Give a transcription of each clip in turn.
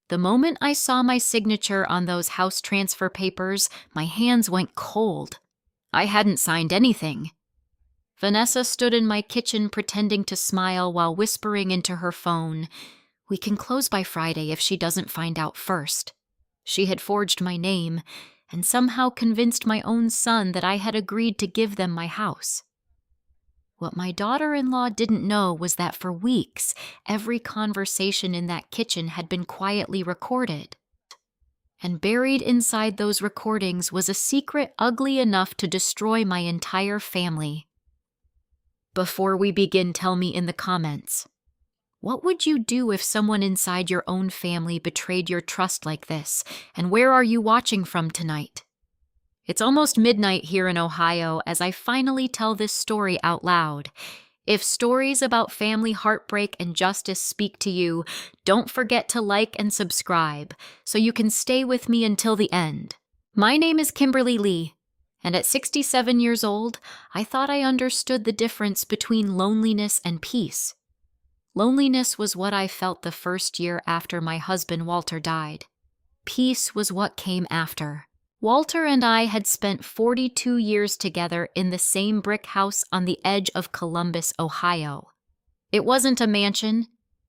The moment I saw my signature on those house transfer papers, my hands went cold. I hadn't signed anything. Vanessa stood in my kitchen pretending to smile while whispering into her phone, "We can close by Friday if she doesn't find out first." She had forged my name and somehow convinced my own son that I had agreed to give them my house. What my daughter-in-law didn't know was that for weeks, every conversation in that kitchen had been quietly recorded. And buried inside those recordings was a secret ugly enough to destroy my entire family. Before we begin, tell me in the comments, what would you do if someone inside your own family betrayed your trust like this? And where are you watching from tonight? It's almost midnight here in Ohio as I finally tell this story out loud. If stories about family heartbreak and justice speak to you, don't forget to like and subscribe so you can stay with me until the end. My name is Kimberly Lee, and at 67 years old, I thought I understood the difference between loneliness and peace. Loneliness was what I felt the first year after my husband Walter died. Peace was what came after. Walter and I had spent 42 years together in the same brick house on the edge of Columbus, Ohio. It wasn't a mansion.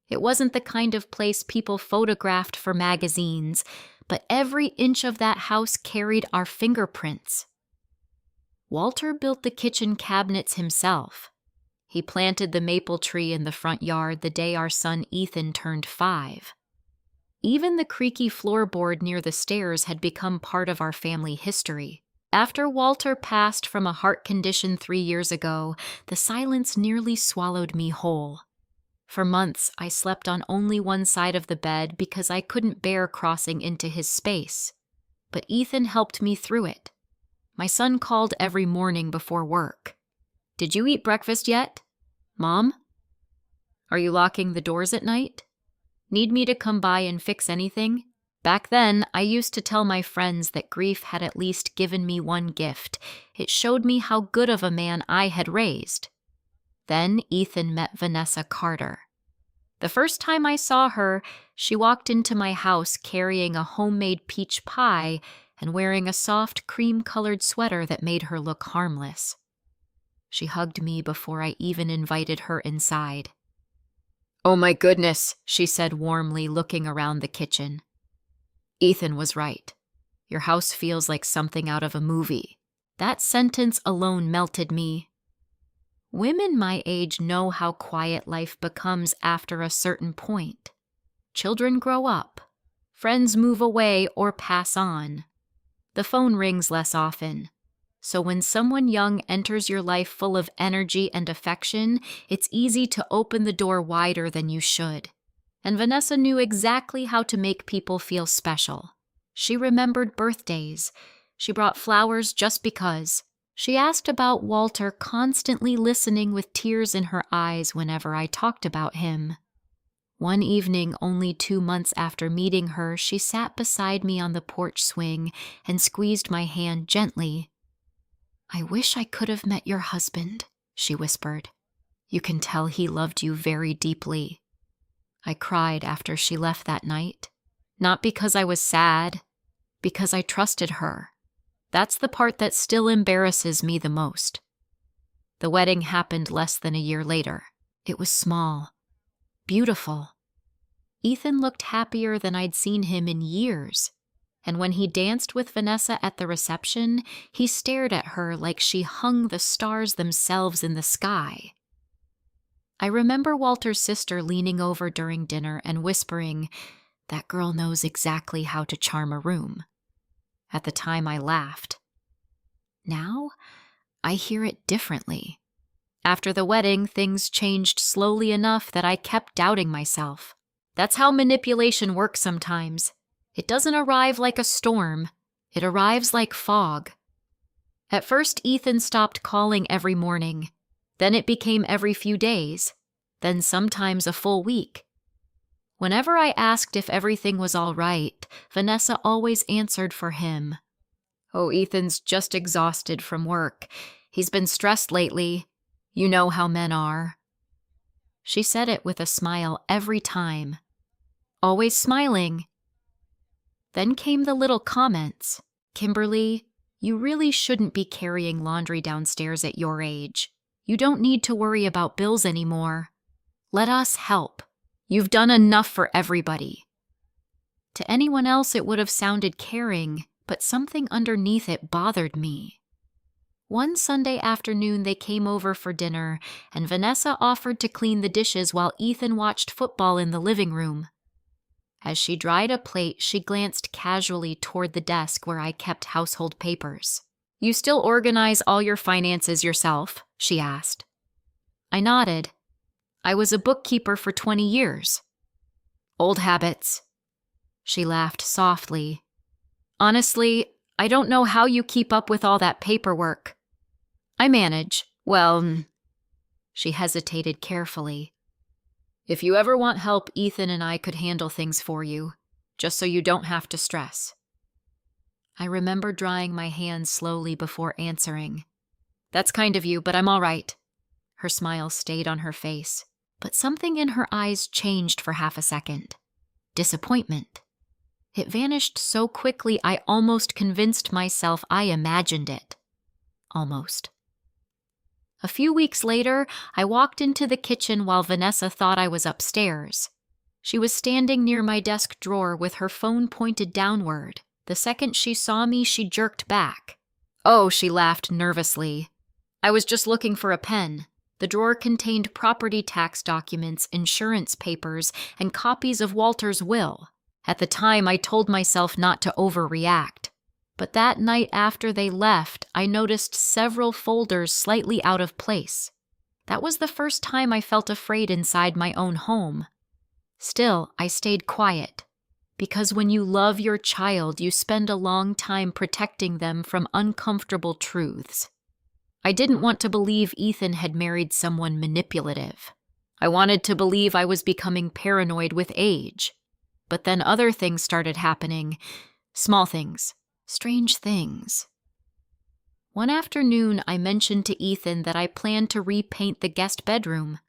It wasn't the kind of place people photographed for magazines, but every inch of that house carried our fingerprints. Walter built the kitchen cabinets himself. He planted the maple tree in the front yard the day our son Ethan turned 5. Even the creaky floorboard near the stairs had become part of our family history. After Walter passed from a heart condition 3 years ago, the silence nearly swallowed me whole. For months, I slept on only one side of the bed because I couldn't bear crossing into his space. But Ethan helped me through it. My son called every morning before work. "Did you eat breakfast yet? Mom? Are you locking the doors at night? Need me to come by and fix anything?" Back then, I used to tell my friends that grief had at least given me one gift. It showed me how good of a man I had raised. Then Ethan met Vanessa Carter. The first time I saw her, she walked into my house carrying a homemade peach pie and wearing a soft cream-colored sweater that made her look harmless. She hugged me before I even invited her inside. "Oh my goodness," she said warmly, looking around the kitchen. "Ethan was right. Your house feels like something out of a movie." That sentence alone melted me. Women my age know how quiet life becomes after a certain point. Children grow up. Friends move away or pass on. The phone rings less often. So when someone young enters your life full of energy and affection, it's easy to open the door wider than you should. And Vanessa knew exactly how to make people feel special. She remembered birthdays. She brought flowers just because. She asked about Walter, constantly listening with tears in her eyes whenever I talked about him. One evening, only 2 months after meeting her, she sat beside me on the porch swing and squeezed my hand gently. "I wish I could have met your husband," she whispered. "You can tell he loved you very deeply." I cried after she left that night. Not because I was sad, because I trusted her. That's the part that still embarrasses me the most. The wedding happened less than a year later. It was small, beautiful. Ethan looked happier than I'd seen him in years. And when he danced with Vanessa at the reception, he stared at her like she hung the stars themselves in the sky. I remember Walter's sister leaning over during dinner and whispering, "That girl knows exactly how to charm a room." At the time, I laughed. Now, I hear it differently. After the wedding, things changed slowly enough that I kept doubting myself. That's how manipulation works sometimes. It doesn't arrive like a storm. It arrives like fog. At first, Ethan stopped calling every morning. Then it became every few days. Then sometimes a full week. Whenever I asked if everything was all right, Vanessa always answered for him. "Oh, Ethan's just exhausted from work. He's been stressed lately. You know how men are." She said it with a smile every time. Always smiling, Then came the little comments. Kimberly, you really shouldn't be carrying laundry downstairs at your age. You don't need to worry about bills anymore. Let us help. You've done enough for everybody. To anyone else, it would have sounded caring, but something underneath it bothered me. One Sunday afternoon, they came over for dinner, and Vanessa offered to clean the dishes while Ethan watched football in the living room. As she dried a plate, she glanced casually toward the desk where I kept household papers. You still organize all your finances yourself? She asked. I nodded. I was a bookkeeper for 20 years. Old habits. She laughed softly. Honestly, I don't know how you keep up with all that paperwork. I manage. Well, she hesitated carefully. If you ever want help, Ethan and I could handle things for you, just so you don't have to stress. I remember drying my hands slowly before answering. That's kind of you, but I'm all right. Her smile stayed on her face, but something in her eyes changed for half a second. Disappointment. It vanished so quickly I almost convinced myself I imagined it. Almost. A few weeks later, I walked into the kitchen while Vanessa thought I was upstairs. She was standing near my desk drawer with her phone pointed downward. The second she saw me, she jerked back. Oh, she laughed nervously. I was just looking for a pen. The drawer contained property tax documents, insurance papers, and copies of Walter's will. At the time, I told myself not to overreact. But that night after they left, I noticed several folders slightly out of place. That was the first time I felt afraid inside my own home. Still, I stayed quiet. Because when you love your child, you spend a long time protecting them from uncomfortable truths. I didn't want to believe Ethan had married someone manipulative. I wanted to believe I was becoming paranoid with age. But then other things started happening. Small things. Strange things. One afternoon, I mentioned to Ethan that I planned to repaint the guest bedroom.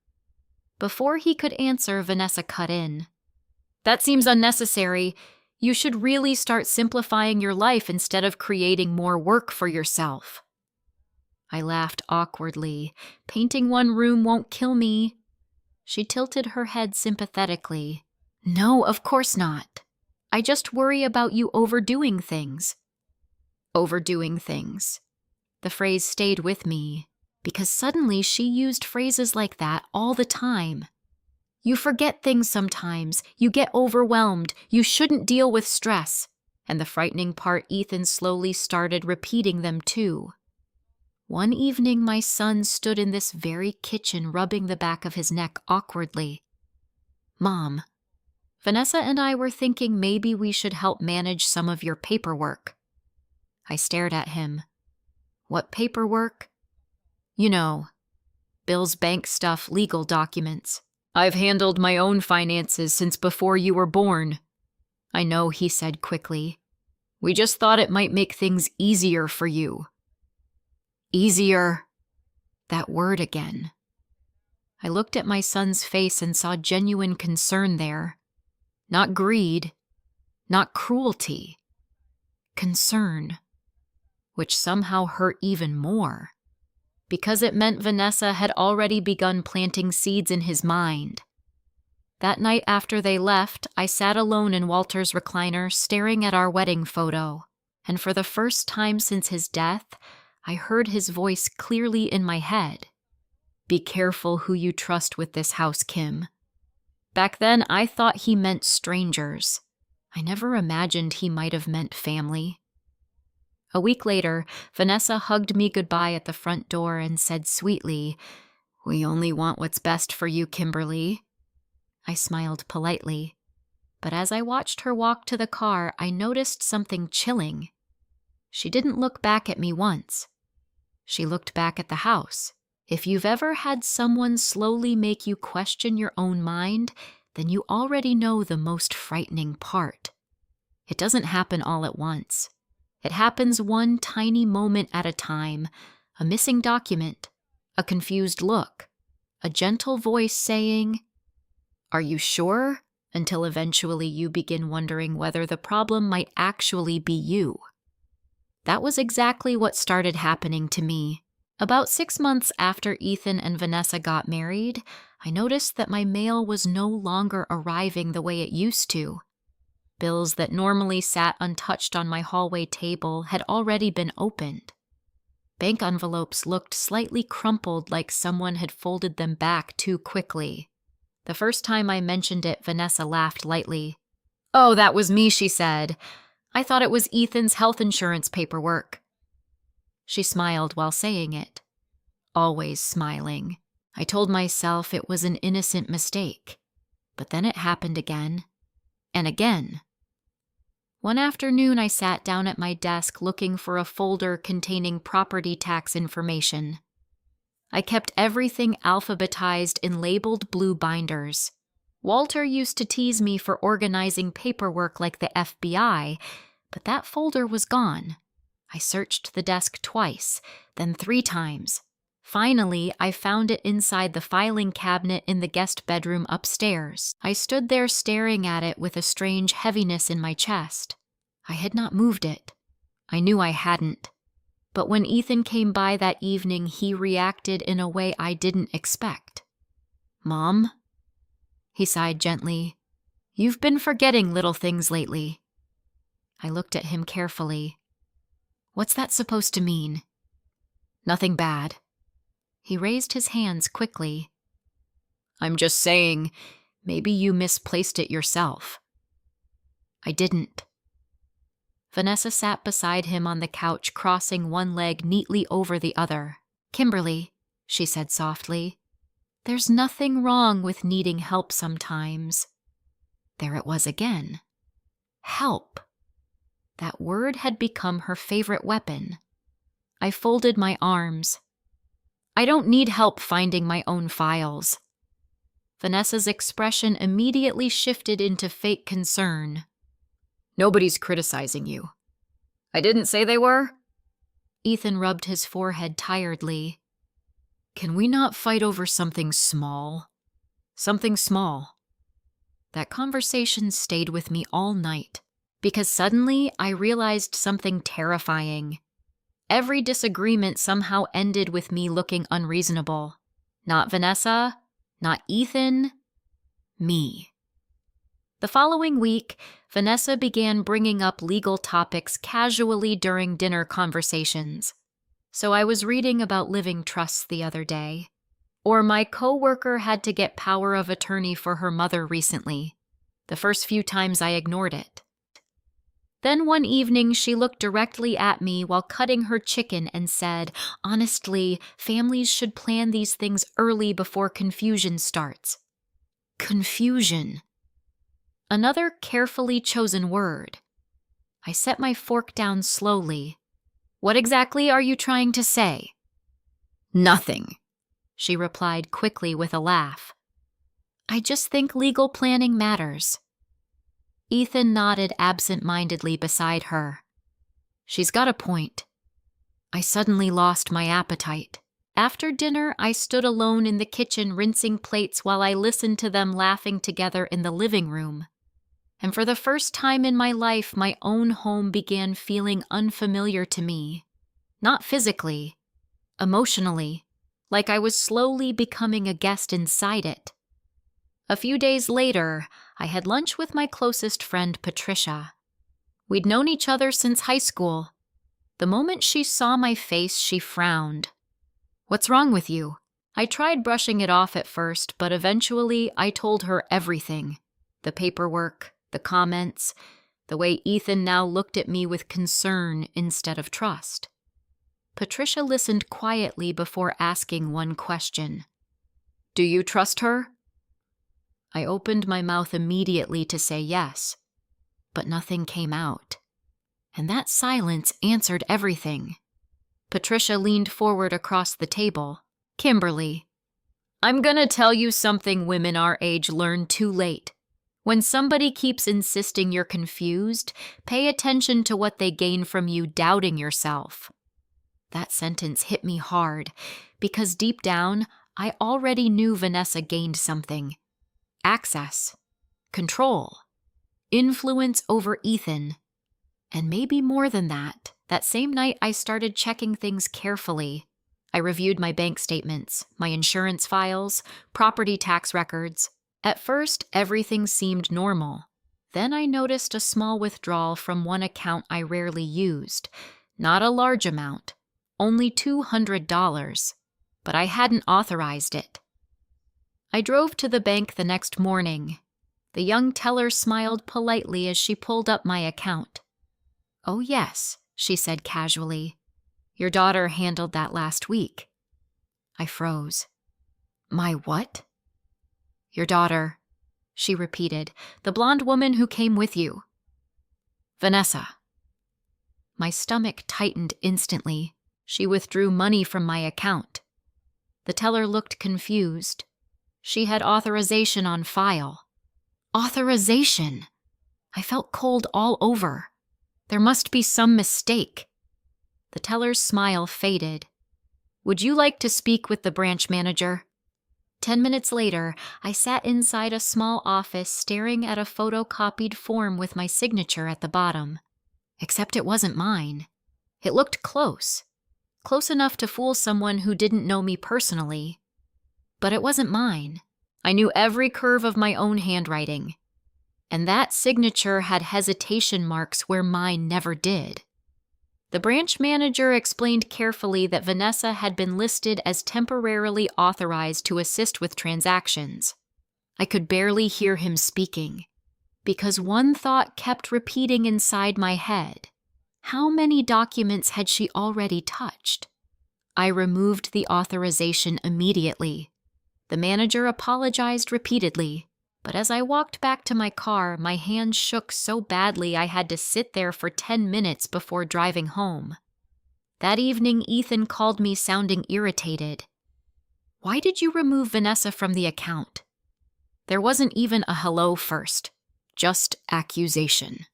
Before he could answer, Vanessa cut in. That seems unnecessary. You should really start simplifying your life instead of creating more work for yourself. I laughed awkwardly. Painting one room won't kill me. She tilted her head sympathetically. No, of course not. I just worry about you overdoing things. Overdoing things. The phrase stayed with me, because suddenly she used phrases like that all the time. You forget things sometimes. You get overwhelmed. You shouldn't deal with stress. And the frightening part, Ethan slowly started repeating them too. One evening, my son stood in this very kitchen rubbing the back of his neck awkwardly. Mom, Vanessa and I were thinking maybe we should help manage some of your paperwork. I stared at him. What paperwork? You know, bills, bank stuff, legal documents. I've handled my own finances since before you were born. I know, he said quickly. We just thought it might make things easier for you. Easier. That word again. I looked at my son's face and saw genuine concern there. Not greed, not cruelty. Concern. Which somehow hurt even more, because it meant Vanessa had already begun planting seeds in his mind. That night after they left, I sat alone in Walter's recliner staring at our wedding photo, and for the first time since his death, I heard his voice clearly in my head. Be careful who you trust with this house, Kim. Back then, I thought he meant strangers. I never imagined he might have meant family. A week later, Vanessa hugged me goodbye at the front door and said sweetly, We only want what's best for you, Kimberly. I smiled politely, but as I watched her walk to the car, I noticed something chilling. She didn't look back at me once. She looked back at the house. If you've ever had someone slowly make you question your own mind, then you already know the most frightening part. It doesn't happen all at once. It happens one tiny moment at a time, a missing document, a confused look, a gentle voice saying, Are you sure? until eventually you begin wondering whether the problem might actually be you. That was exactly what started happening to me. About 6 months after Ethan and Vanessa got married, I noticed that my mail was no longer arriving the way it used to. Bills that normally sat untouched on my hallway table had already been opened. Bank envelopes looked slightly crumpled, like someone had folded them back too quickly. The first time I mentioned it, Vanessa laughed lightly. "Oh, that was me," she said. "I thought it was Ethan's health insurance paperwork." She smiled while saying it. Always smiling. I told myself it was an innocent mistake. But then it happened again. And again. One afternoon, I sat down at my desk looking for a folder containing property tax information. I kept everything alphabetized in labeled blue binders. Walter used to tease me for organizing paperwork like the FBI, but that folder was gone. I searched the desk twice, then 3 times. Finally, I found it inside the filing cabinet in the guest bedroom upstairs. I stood there staring at it with a strange heaviness in my chest. I had not moved it. I knew I hadn't. But when Ethan came by that evening, he reacted in a way I didn't expect. "Mom?" He sighed gently. "You've been forgetting little things lately." I looked at him carefully. "What's that supposed to mean?" "Nothing bad." He raised his hands quickly. "I'm just saying, maybe you misplaced it yourself." I didn't. Vanessa sat beside him on the couch, crossing one leg neatly over the other. "Kimberly," she said softly, "there's nothing wrong with needing help sometimes." There it was again. Help. That word had become her favorite weapon. I folded my arms. "I don't need help finding my own files." Vanessa's expression immediately shifted into fake concern. "Nobody's criticizing you." "I didn't say they were." Ethan rubbed his forehead tiredly. "Can we not fight over something small? Something small." That conversation stayed with me all night, because suddenly I realized something terrifying. Every disagreement somehow ended with me looking unreasonable. Not Vanessa, not Ethan, me. The following week, Vanessa began bringing up legal topics casually during dinner conversations. So I was reading about living trusts the other day. Or my coworker had to get power of attorney for her mother recently. The first few times I ignored it. Then one evening, she looked directly at me while cutting her chicken and said, "Honestly, families should plan these things early before confusion starts." Confusion. Another carefully chosen word. I set my fork down slowly. "What exactly are you trying to say?" "Nothing," she replied quickly with a laugh. "I just think legal planning matters." Ethan nodded absent-mindedly beside her. "She's got a point." I suddenly lost my appetite. After dinner, I stood alone in the kitchen rinsing plates while I listened to them laughing together in the living room. And for the first time in my life, my own home began feeling unfamiliar to me. Not physically, emotionally, like I was slowly becoming a guest inside it. A few days later, I had lunch with my closest friend, Patricia. We'd known each other since high school. The moment she saw my face, she frowned. "What's wrong with you?" I tried brushing it off at first, but eventually I told her everything. The paperwork, the comments, the way Ethan now looked at me with concern instead of trust. Patricia listened quietly before asking one question. "Do you trust her?" I opened my mouth immediately to say yes, but nothing came out. And that silence answered everything. Patricia leaned forward across the table. "Kimberly, I'm gonna tell you something women our age learn too late. When somebody keeps insisting you're confused, pay attention to what they gain from you doubting yourself." That sentence hit me hard, because deep down, I already knew Vanessa gained something. Access. control, influence over Ethan. And maybe more than that. That same night, I started checking things carefully. I reviewed my bank statements, my insurance files, property tax records. At first, everything seemed normal. Then I noticed a small withdrawal from one account I rarely used. Not a large amount, only $200, but I hadn't authorized it. I drove to the bank the next morning. The young teller smiled politely as she pulled up my account. "Oh yes," she said casually. "Your daughter handled that last week." I froze. "My what?" "Your daughter," she repeated, "the blonde woman who came with you. Vanessa." My stomach tightened instantly. She withdrew money from my account. The teller looked confused. She had authorization on file. Authorization! I felt cold all over. There must be some mistake. The teller's smile faded. "Would you like to speak with the branch manager?" 10 minutes later, I sat inside a small office staring at a photocopied form with my signature at the bottom. Except it wasn't mine. It looked close enough to fool someone who didn't know me personally. But it wasn't mine. I knew every curve of my own handwriting. And that signature had hesitation marks where mine never did. The branch manager explained carefully that Vanessa had been listed as temporarily authorized to assist with transactions. I could barely hear him speaking, because one thought kept repeating inside my head. How many documents had she already touched? I removed the authorization immediately. The manager apologized repeatedly. But as I walked back to my car, my hands shook so badly I had to sit there for 10 minutes before driving home. That evening, Ethan called me sounding irritated. "Why did you remove Vanessa from the account?" There wasn't even a hello first, just accusation.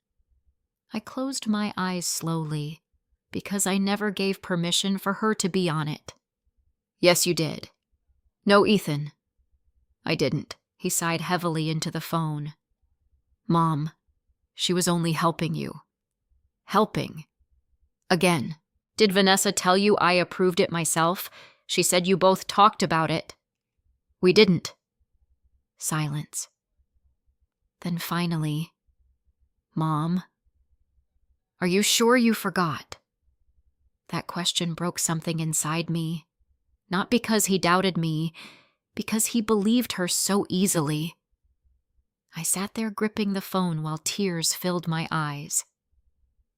I closed my eyes slowly, because I never gave permission for her to be on it. "Yes, you did." "No, Ethan, I didn't." He sighed heavily into the phone. "Mom, she was only helping you." "Helping? Again. Did Vanessa tell you I approved it myself? She said you both talked about it." "We didn't." Silence. Then finally, "Mom, are you sure you forgot?" That question broke something inside me. Not because he doubted me, because he believed her so easily. I sat there gripping the phone while tears filled my eyes.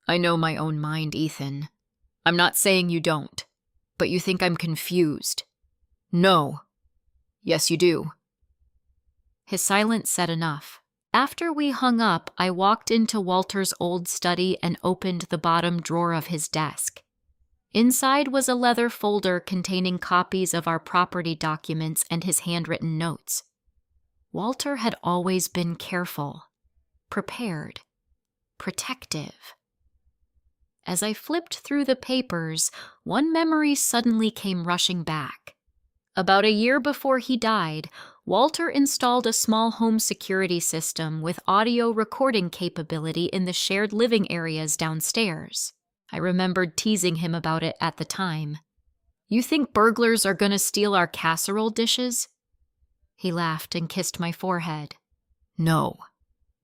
"I know my own mind, Ethan. I'm not saying you don't, but you think I'm confused." "No." "Yes, you do." His silence said enough. After we hung up, I walked into Walter's old study and opened the bottom drawer of his desk. Inside was a leather folder containing copies of our property documents and his handwritten notes. Walter had always been careful, prepared, protective. As I flipped through the papers, one memory suddenly came rushing back. About a year before he died, Walter installed a small home security system with audio recording capability in the shared living areas downstairs. I remembered teasing him about it at the time. "You think burglars are gonna steal our casserole dishes?" He laughed and kissed my forehead. "No.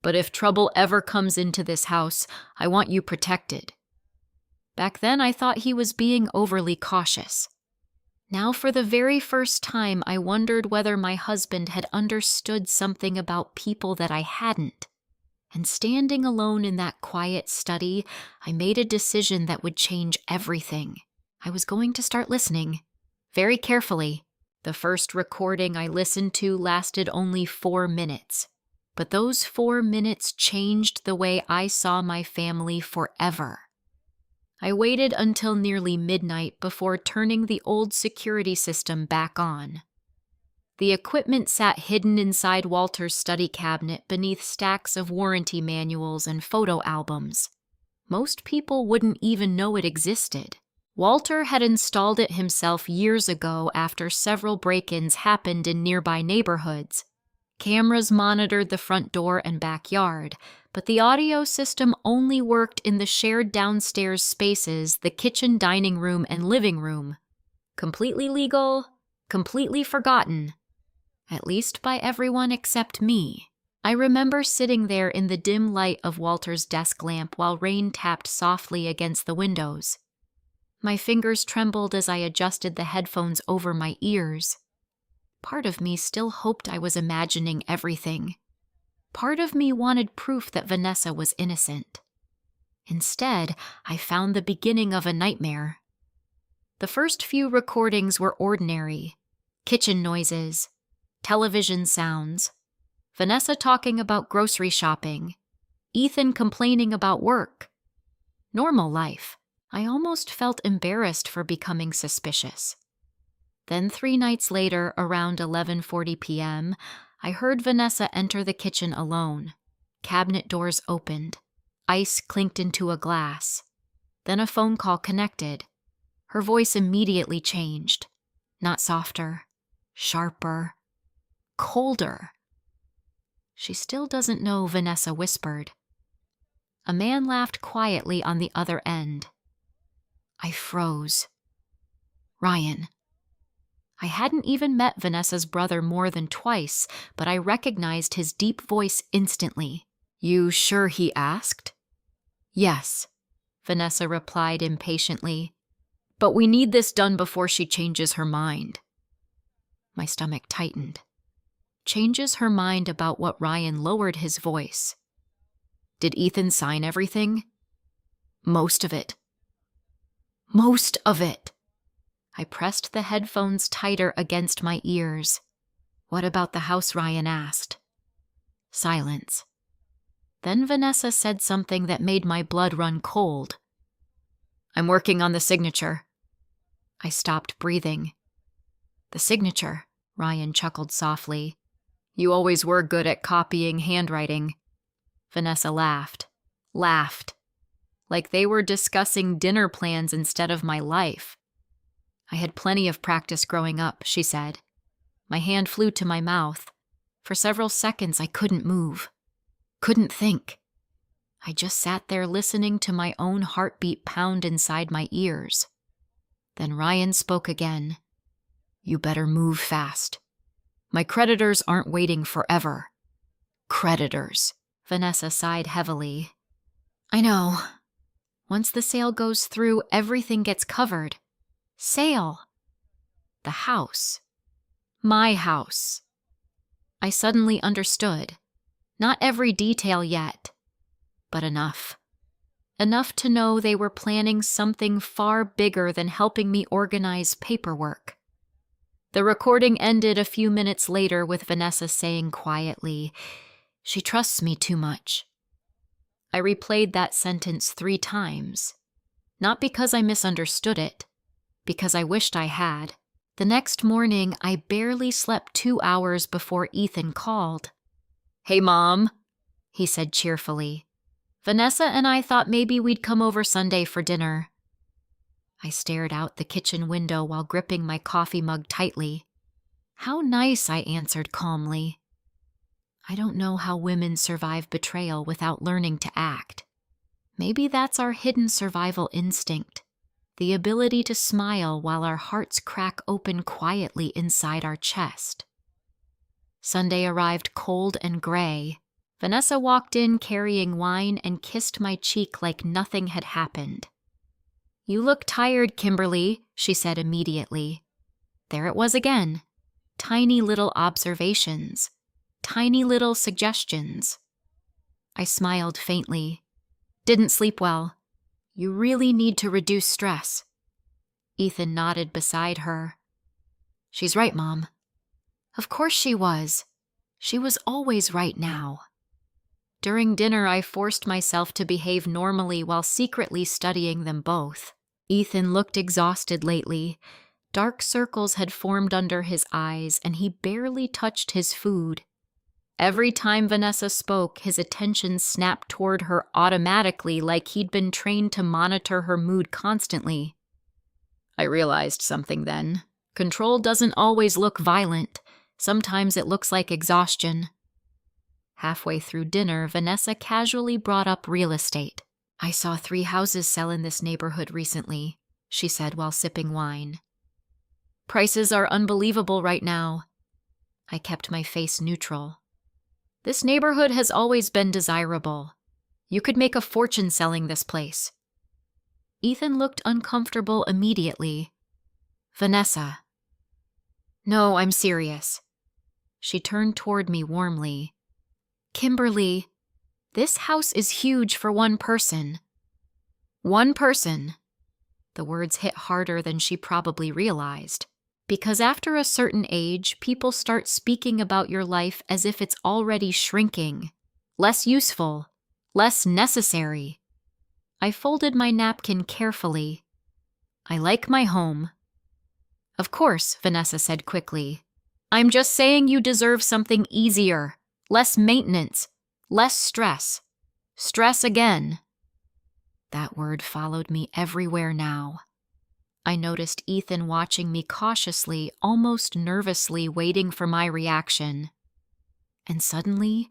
But if trouble ever comes into this house, I want you protected." Back then, I thought he was being overly cautious. Now, for the very first time, I wondered whether my husband had understood something about people that I hadn't. And standing alone in that quiet study, I made a decision that would change everything. I was going to start listening, very carefully. The first recording I listened to lasted only 4 minutes. But those 4 minutes changed the way I saw my family forever. I waited until nearly midnight before turning the old security system back on. The equipment sat hidden inside Walter's study cabinet beneath stacks of warranty manuals and photo albums. Most people wouldn't even know it existed. Walter had installed it himself years ago after several break-ins happened in nearby neighborhoods. Cameras monitored the front door and backyard, but the audio system only worked in the shared downstairs spaces, the kitchen, dining room, and living room. Completely legal, completely forgotten. At least by everyone except me. I remember sitting there in the dim light of Walter's desk lamp while rain tapped softly against the windows. My fingers trembled as I adjusted the headphones over my ears. Part of me still hoped I was imagining everything. Part of me wanted proof that Vanessa was innocent. Instead, I found the beginning of a nightmare. The first few recordings were ordinary. Kitchen noises, television sounds, Vanessa talking about grocery shopping, Ethan complaining about work. Normal life. I almost felt embarrassed for becoming suspicious. Then 3 nights later, around 11:40 p.m., I heard Vanessa enter the kitchen alone. Cabinet doors opened. Ice clinked into a glass. Then a phone call connected. Her voice immediately changed. Not softer, sharper, colder. "She still doesn't know," Vanessa whispered. A man laughed quietly on the other end. I froze. Ryan. I hadn't even met Vanessa's brother more than twice, but I recognized his deep voice instantly. "You sure he asked?" "Yes," Vanessa replied impatiently. "But we need this done before she changes her mind." My stomach tightened. Changes her mind about what? Ryan lowered his voice. "Did Ethan sign everything?" "Most of it." "Most of it." I pressed the headphones tighter against my ears. "What about the house?" Ryan asked. Silence. Then Vanessa said something that made my blood run cold. "I'm working on the signature." I stopped breathing. "The signature?" Ryan chuckled softly. "You always were good at copying handwriting." Vanessa laughed. Laughed. Like they were discussing dinner plans instead of my life. "I had plenty of practice growing up," she said. My hand flew to my mouth. For several seconds I couldn't move. Couldn't think. I just sat there listening to my own heartbeat pound inside my ears. Then Ryan spoke again. "You better move fast. My creditors aren't waiting forever." "Creditors." Vanessa sighed heavily. "I know. Once the sale goes through, everything gets covered. Sale. The house. My house." I suddenly understood. Not every detail yet, but enough. Enough to know they were planning something far bigger than helping me organize paperwork. The recording ended a few minutes later with Vanessa saying quietly, "She trusts me too much." I replayed that sentence 3 times. Not because I misunderstood it, because I wished I had. The next morning, I barely slept 2 hours before Ethan called. "Hey, Mom," he said cheerfully. "Vanessa and I thought maybe we'd come over Sunday for dinner." I stared out the kitchen window while gripping my coffee mug tightly. "How nice," I answered calmly. I don't know how women survive betrayal without learning to act. Maybe that's our hidden survival instinct, the ability to smile while our hearts crack open quietly inside our chest. Sunday arrived cold and gray. Vanessa walked in carrying wine and kissed my cheek like nothing had happened. "You look tired, Kimberly," she said immediately. There it was again. Tiny little observations. Tiny little suggestions. I smiled faintly. "Didn't sleep well. You really need to reduce stress." Ethan nodded beside her. "She's right, Mom." Of course she was. She was always right now. During dinner, I forced myself to behave normally while secretly studying them both. Ethan looked exhausted lately. Dark circles had formed under his eyes, and he barely touched his food. Every time Vanessa spoke, his attention snapped toward her automatically, like he'd been trained to monitor her mood constantly. I realized something then. Control doesn't always look violent. Sometimes it looks like exhaustion. Halfway through dinner, Vanessa casually brought up real estate. I saw 3 houses sell in this neighborhood recently, she said while sipping wine. Prices are unbelievable right now. I kept my face neutral. This neighborhood has always been desirable. You could make a fortune selling this place. Ethan looked uncomfortable immediately. Vanessa. No, I'm serious. She turned toward me warmly. Kimberly, this house is huge for one person. One person. The words hit harder than she probably realized. Because after a certain age, people start speaking about your life as if it's already shrinking, less useful, less necessary. I folded my napkin carefully. I like my home. Of course, Vanessa said quickly. I'm just saying you deserve something easier, less maintenance, less stress. Stress again. That word followed me everywhere now. I noticed Ethan watching me cautiously, almost nervously, waiting for my reaction. And suddenly,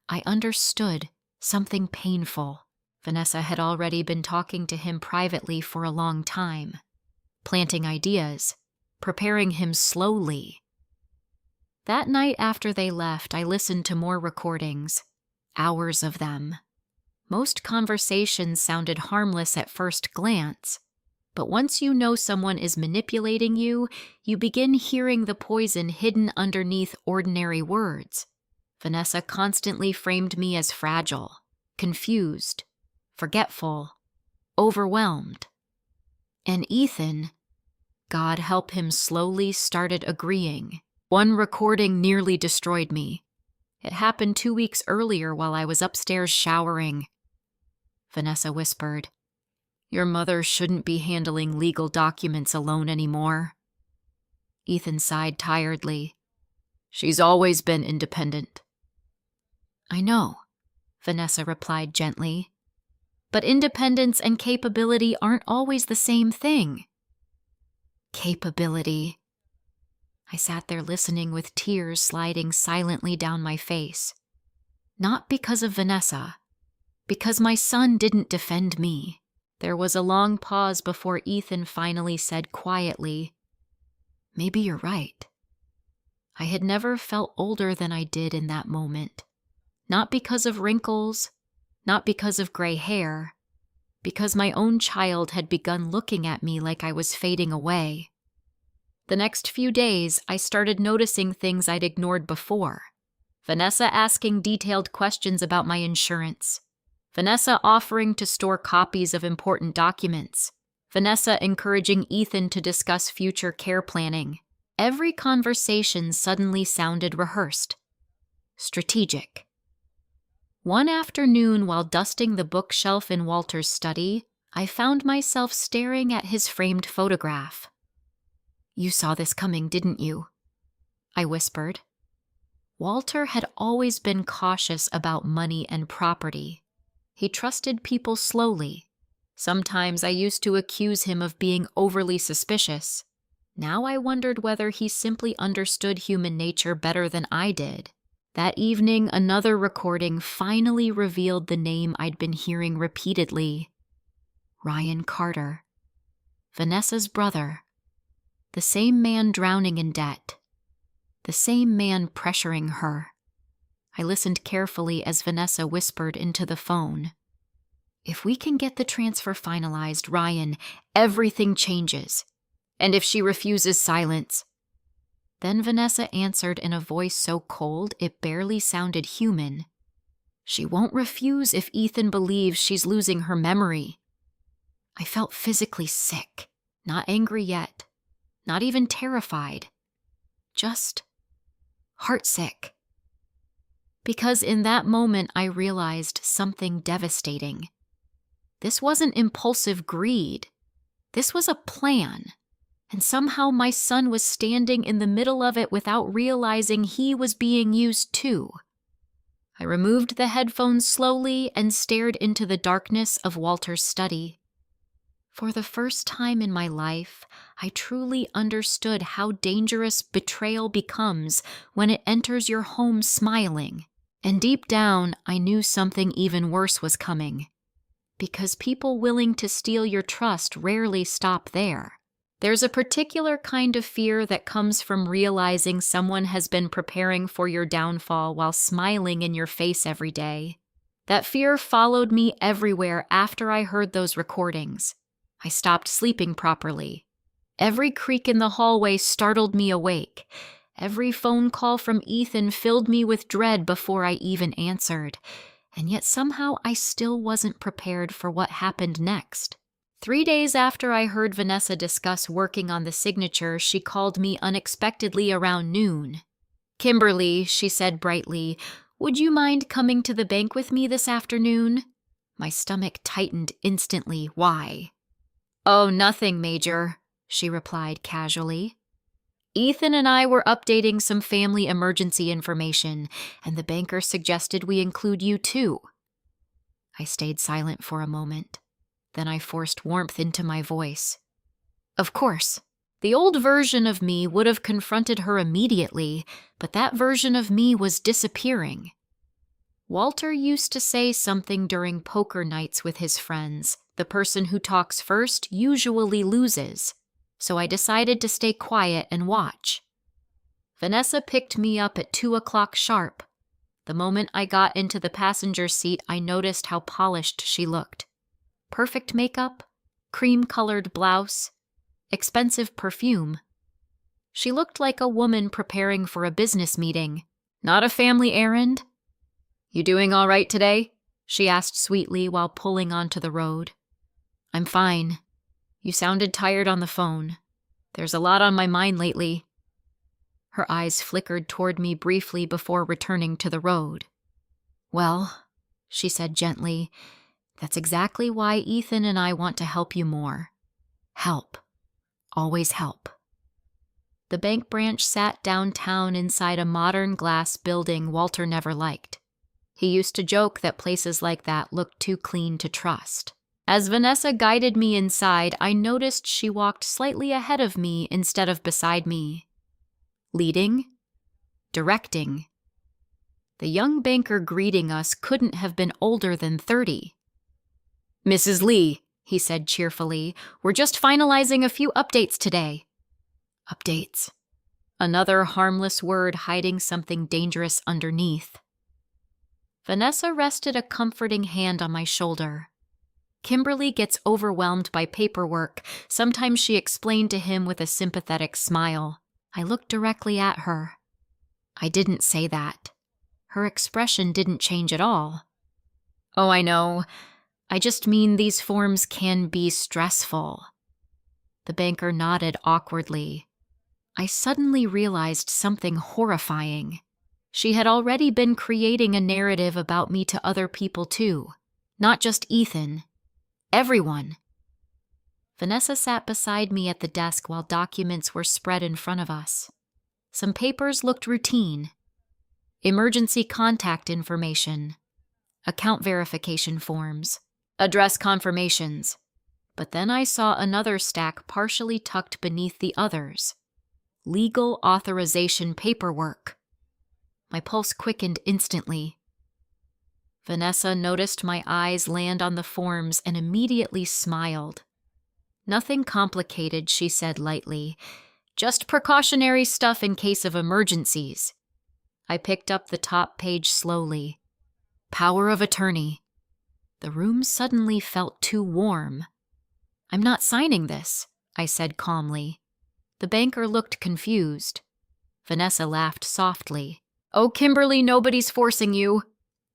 I understood something painful. Vanessa had already been talking to him privately for a long time, planting ideas, preparing him slowly. That night after they left, I listened to more recordings, hours of them. Most conversations sounded harmless at first glance. But once you know someone is manipulating you, you begin hearing the poison hidden underneath ordinary words. Vanessa constantly framed me as fragile, confused, forgetful, overwhelmed. And Ethan, God help him, slowly started agreeing. One recording nearly destroyed me. It happened 2 weeks earlier while I was upstairs showering. Vanessa whispered, Your mother shouldn't be handling legal documents alone anymore. Ethan sighed tiredly. She's always been independent. I know, Vanessa replied gently. But independence and capability aren't always the same thing. Capability. I sat there listening with tears sliding silently down my face. Not because of Vanessa, because my son didn't defend me. There was a long pause before Ethan finally said quietly, Maybe you're right. I had never felt older than I did in that moment. Not because of wrinkles, not because of gray hair, because my own child had begun looking at me like I was fading away. The next few days, I started noticing things I'd ignored before. Vanessa asking detailed questions about my insurance. Vanessa offering to store copies of important documents. Vanessa encouraging Ethan to discuss future care planning. Every conversation suddenly sounded rehearsed, strategic. One afternoon, while dusting the bookshelf in Walter's study, I found myself staring at his framed photograph. You saw this coming, didn't you? I whispered. Walter had always been cautious about money and property. He trusted people slowly. Sometimes I used to accuse him of being overly suspicious. Now I wondered whether he simply understood human nature better than I did. That evening, another recording finally revealed the name I'd been hearing repeatedly. Ryan Carter. Vanessa's brother. The same man drowning in debt. The same man pressuring her. I listened carefully as Vanessa whispered into the phone. If we can get the transfer finalized, Ryan, everything changes. And if she refuses, silence. Then Vanessa answered in a voice so cold it barely sounded human. She won't refuse if Ethan believes she's losing her memory. I felt physically sick, not angry yet, not even terrified, just heartsick. Because in that moment I realized something devastating. This wasn't impulsive greed. This was a plan. And somehow my son was standing in the middle of it without realizing he was being used too. I removed the headphones slowly and stared into the darkness of Walter's study. For the first time in my life, I truly understood how dangerous betrayal becomes when it enters your home smiling. And deep down, I knew something even worse was coming. Because people willing to steal your trust rarely stop there. There's a particular kind of fear that comes from realizing someone has been preparing for your downfall while smiling in your face every day. That fear followed me everywhere after I heard those recordings. I stopped sleeping properly. Every creak in the hallway startled me awake. Every phone call from Ethan filled me with dread before I even answered. And yet somehow I still wasn't prepared for what happened next. 3 days after I heard Vanessa discuss working on the signature, she called me unexpectedly around noon. "Kimberly," she said brightly, "would you mind coming to the bank with me this afternoon?" My stomach tightened instantly. Why? "Oh, nothing, Major," she replied casually. "Ethan and I were updating some family emergency information, and the banker suggested we include you too." I stayed silent for a moment. Then I forced warmth into my voice. Of course. The old version of me would have confronted her immediately, but that version of me was disappearing. Walter used to say something during poker nights with his friends. The person who talks first usually loses. So I decided to stay quiet and watch. Vanessa picked me up at 2 o'clock sharp. The moment I got into the passenger seat, I noticed how polished she looked. Perfect makeup, cream-colored blouse, expensive perfume. She looked like a woman preparing for a business meeting, not a family errand. "You doing all right today?" she asked sweetly while pulling onto the road. "I'm fine. You sounded tired on the phone. There's a lot on my mind lately." Her eyes flickered toward me briefly before returning to the road. "Well," she said gently, "that's exactly why Ethan and I want to help you more. Help. Always help." The bank branch sat downtown inside a modern glass building Walter never liked. He used to joke that places like that looked too clean to trust. As Vanessa guided me inside, I noticed she walked slightly ahead of me instead of beside me. Leading? Directing. The young banker greeting us couldn't have been older than 30. "Mrs. Lee," he said cheerfully, "we're just finalizing a few updates today." Updates. Another harmless word hiding something dangerous underneath. Vanessa rested a comforting hand on my shoulder. "Kimberly gets overwhelmed by paperwork," sometimes she explained to him with a sympathetic smile. I looked directly at her. I didn't say that. Her expression didn't change at all. "Oh, I know. I just mean these forms can be stressful." The banker nodded awkwardly. I suddenly realized something horrifying. She had already been creating a narrative about me to other people too. Not just Ethan. Everyone. Vanessa sat beside me at the desk while documents were spread in front of us. Some papers looked routine. Emergency contact information. Account verification forms. Address confirmations. But then I saw another stack partially tucked beneath the others. Legal authorization paperwork. My pulse quickened instantly. Vanessa noticed my eyes land on the forms and immediately smiled. "Nothing complicated," she said lightly. "Just precautionary stuff in case of emergencies." I picked up the top page slowly. Power of attorney. The room suddenly felt too warm. "I'm not signing this," I said calmly. The banker looked confused. Vanessa laughed softly. "Oh, Kimberly, nobody's forcing you."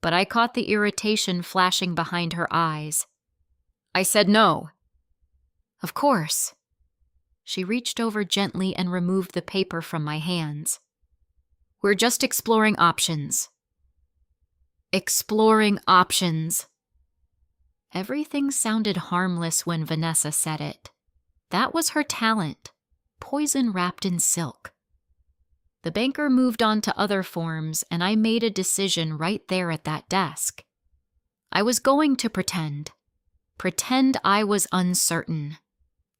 But I caught the irritation flashing behind her eyes. "I said no." "Of course." She reached over gently and removed the paper from my hands. "We're just exploring options." Exploring options. Everything sounded harmless when Vanessa said it. That was her talent. Poison wrapped in silk. The banker moved on to other forms, and I made a decision right there at that desk. I was going to pretend. Pretend I was uncertain.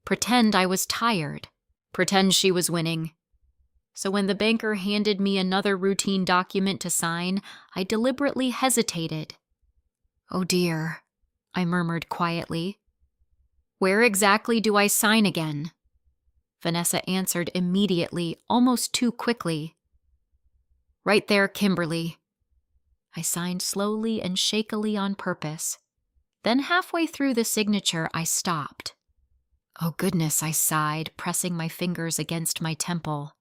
Pretend I was tired. Pretend she was winning. So when the banker handed me another routine document to sign, I deliberately hesitated. "Oh dear," I murmured quietly. "Where exactly do I sign again?" Vanessa answered immediately, almost too quickly. "Right there, Kimberly." I signed slowly and shakily on purpose. Then halfway through the signature, I stopped. "Oh goodness," I sighed, pressing my fingers against my temple.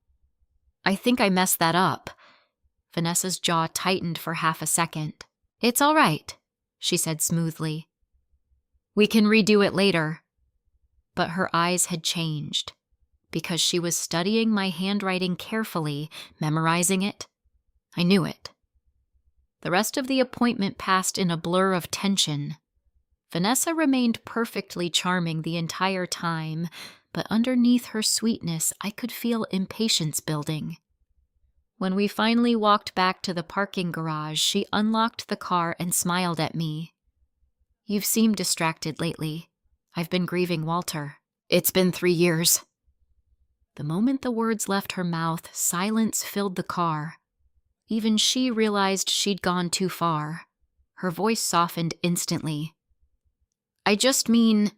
"I think I messed that up." Vanessa's jaw tightened for half a second. "It's all right," she said smoothly. "We can redo it later." But her eyes had changed, because she was studying my handwriting carefully, memorizing it. I knew it. The rest of the appointment passed in a blur of tension. Vanessa remained perfectly charming the entire time, but underneath her sweetness, I could feel impatience building. When we finally walked back to the parking garage, she unlocked the car and smiled at me. "You've seemed distracted lately. I've been grieving Walter. It's been 3 years." The moment the words left her mouth, silence filled the car. Even she realized she'd gone too far. Her voice softened instantly. "I just mean,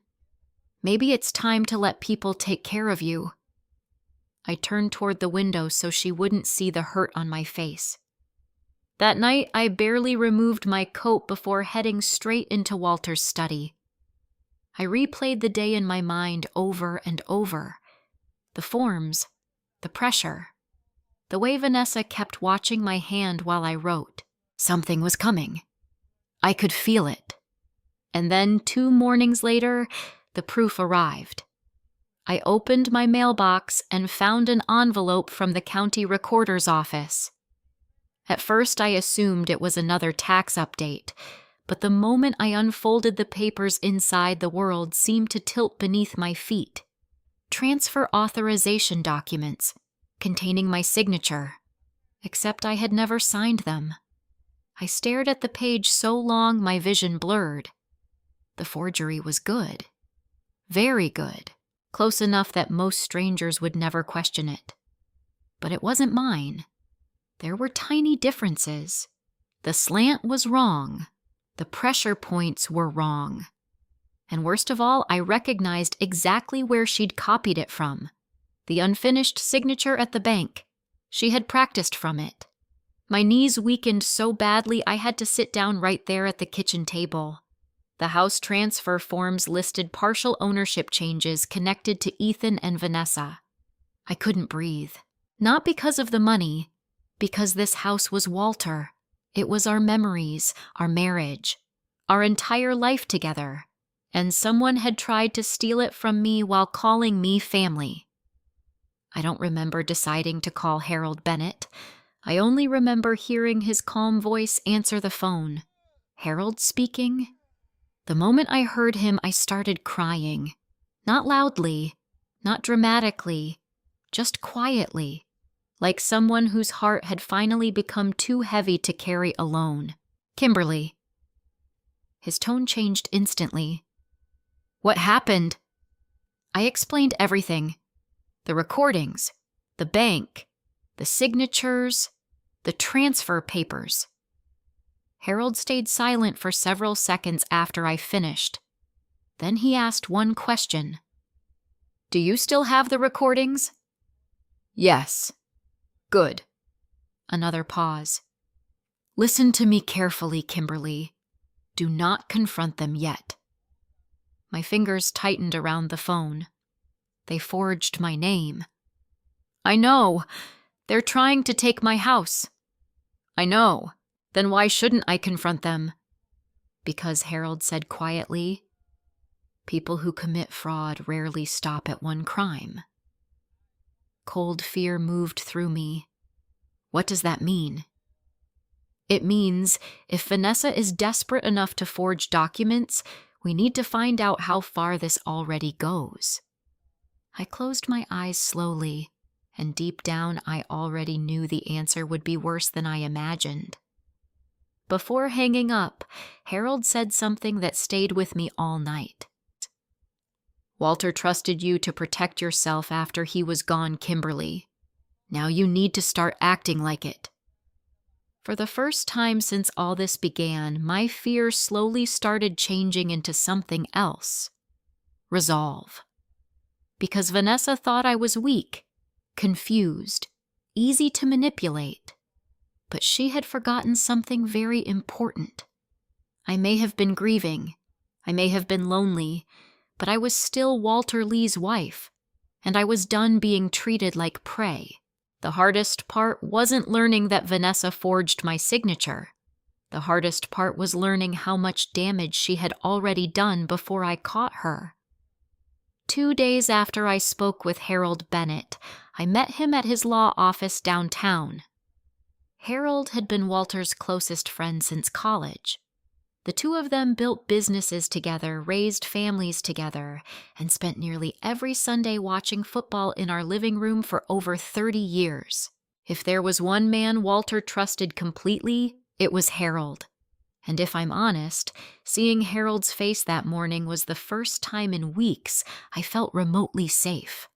maybe it's time to let people take care of you." I turned toward the window so she wouldn't see the hurt on my face. That night, I barely removed my coat before heading straight into Walter's study. I replayed the day in my mind over and over. The forms, the pressure, the way Vanessa kept watching my hand while I wrote. Something was coming. I could feel it. And then 2 mornings later, the proof arrived. I opened my mailbox and found an envelope from the county recorder's office. At first, I assumed it was another tax update, but the moment I unfolded the papers inside, the world seemed to tilt beneath my feet. Transfer authorization documents containing my signature, except I had never signed them. I stared at the page so long my vision blurred. The forgery was good. Very good. Close enough that most strangers would never question it. But it wasn't mine. There were tiny differences. The slant was wrong. The pressure points were wrong. And worst of all, I recognized exactly where she'd copied it from. The unfinished signature at the bank. She had practiced from it. My knees weakened so badly I had to sit down right there at the kitchen table. The house transfer forms listed partial ownership changes connected to Ethan and Vanessa. I couldn't breathe. Not because of the money, because this house was Walter. It was our memories, our marriage, our entire life together. And someone had tried to steal it from me while calling me family. I don't remember deciding to call Harold Bennett. I only remember hearing his calm voice answer the phone. Harold speaking? The moment I heard him, I started crying. Not loudly, not dramatically, just quietly, like someone whose heart had finally become too heavy to carry alone. "Kimberly." His tone changed instantly. "What happened?" I explained everything. The recordings, the bank, the signatures, the transfer papers. Harold stayed silent for several seconds after I finished. Then he asked one question. "Do you still have the recordings?" "Yes." "Good." Another pause. "Listen to me carefully, Kimberly. Do not confront them yet." My fingers tightened around the phone. They forged my name. "I know. They're trying to take my house." "I know. Then why shouldn't I confront them?" "Because," Harold said quietly, "people who commit fraud rarely stop at one crime." Cold fear moved through me. What does that mean? It means if Vanessa is desperate enough to forge documents, we need to find out how far this already goes. I closed my eyes slowly, and deep down I already knew the answer would be worse than I imagined. Before hanging up, Harold said something that stayed with me all night. "Walter trusted you to protect yourself after he was gone, Kimberly. Now you need to start acting like it." For the first time since all this began, my fear slowly started changing into something else. Resolve. Because Vanessa thought I was weak, confused, easy to manipulate. But she had forgotten something very important. I may have been grieving, I may have been lonely, but I was still Walter Lee's wife, and I was done being treated like prey. The hardest part wasn't learning that Vanessa forged my signature. The hardest part was learning how much damage she had already done before I caught her. 2 days after I spoke with Harold Bennett, I met him at his law office downtown. Harold had been Walter's closest friend since college. The two of them built businesses together, raised families together, and spent nearly every Sunday watching football in our living room for over 30 years. If there was one man Walter trusted completely, it was Harold. And if I'm honest, seeing Harold's face that morning was the first time in weeks I felt remotely safe.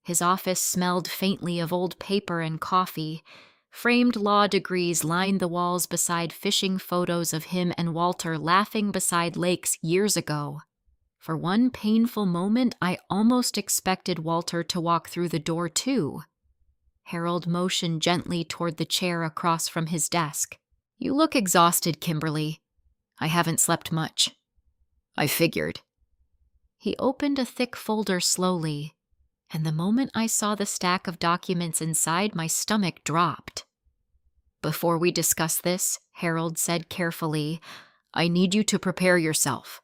His office smelled faintly of old paper and coffee. Framed law degrees lined the walls beside fishing photos of him and Walter laughing beside lakes years ago. For one painful moment, I almost expected Walter to walk through the door too. Harold motioned gently toward the chair across from his desk. "You look exhausted, Kimberly." "I haven't slept much." "I figured." He opened a thick folder slowly, and the moment I saw the stack of documents inside, my stomach dropped. "Before we discuss this," Harold said carefully, "I need you to prepare yourself."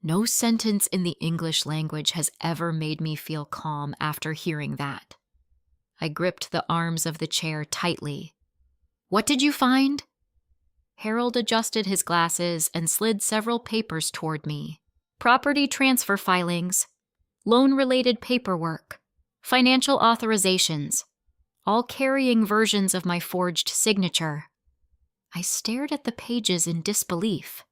No sentence in the English language has ever made me feel calm after hearing that. I gripped the arms of the chair tightly. "What did you find?" Harold adjusted his glasses and slid several papers toward me. "Property transfer filings, loan-related paperwork, financial authorizations, all carrying versions of my forged signature." I stared at the pages in disbelief.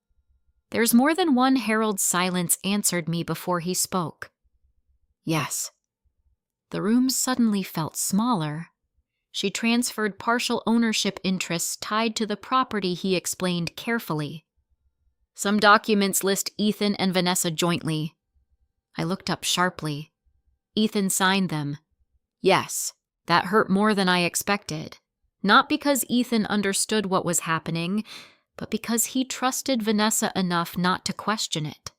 There's more than one. Harold's silence answered me before he spoke. "Yes." The room suddenly felt smaller. She transferred partial ownership interests tied to the property, he explained carefully. "Some documents list Ethan and Vanessa jointly." I looked up sharply. "Ethan signed them." "Yes." That hurt more than I expected. Not because Ethan understood what was happening, but because he trusted Vanessa enough not to question it.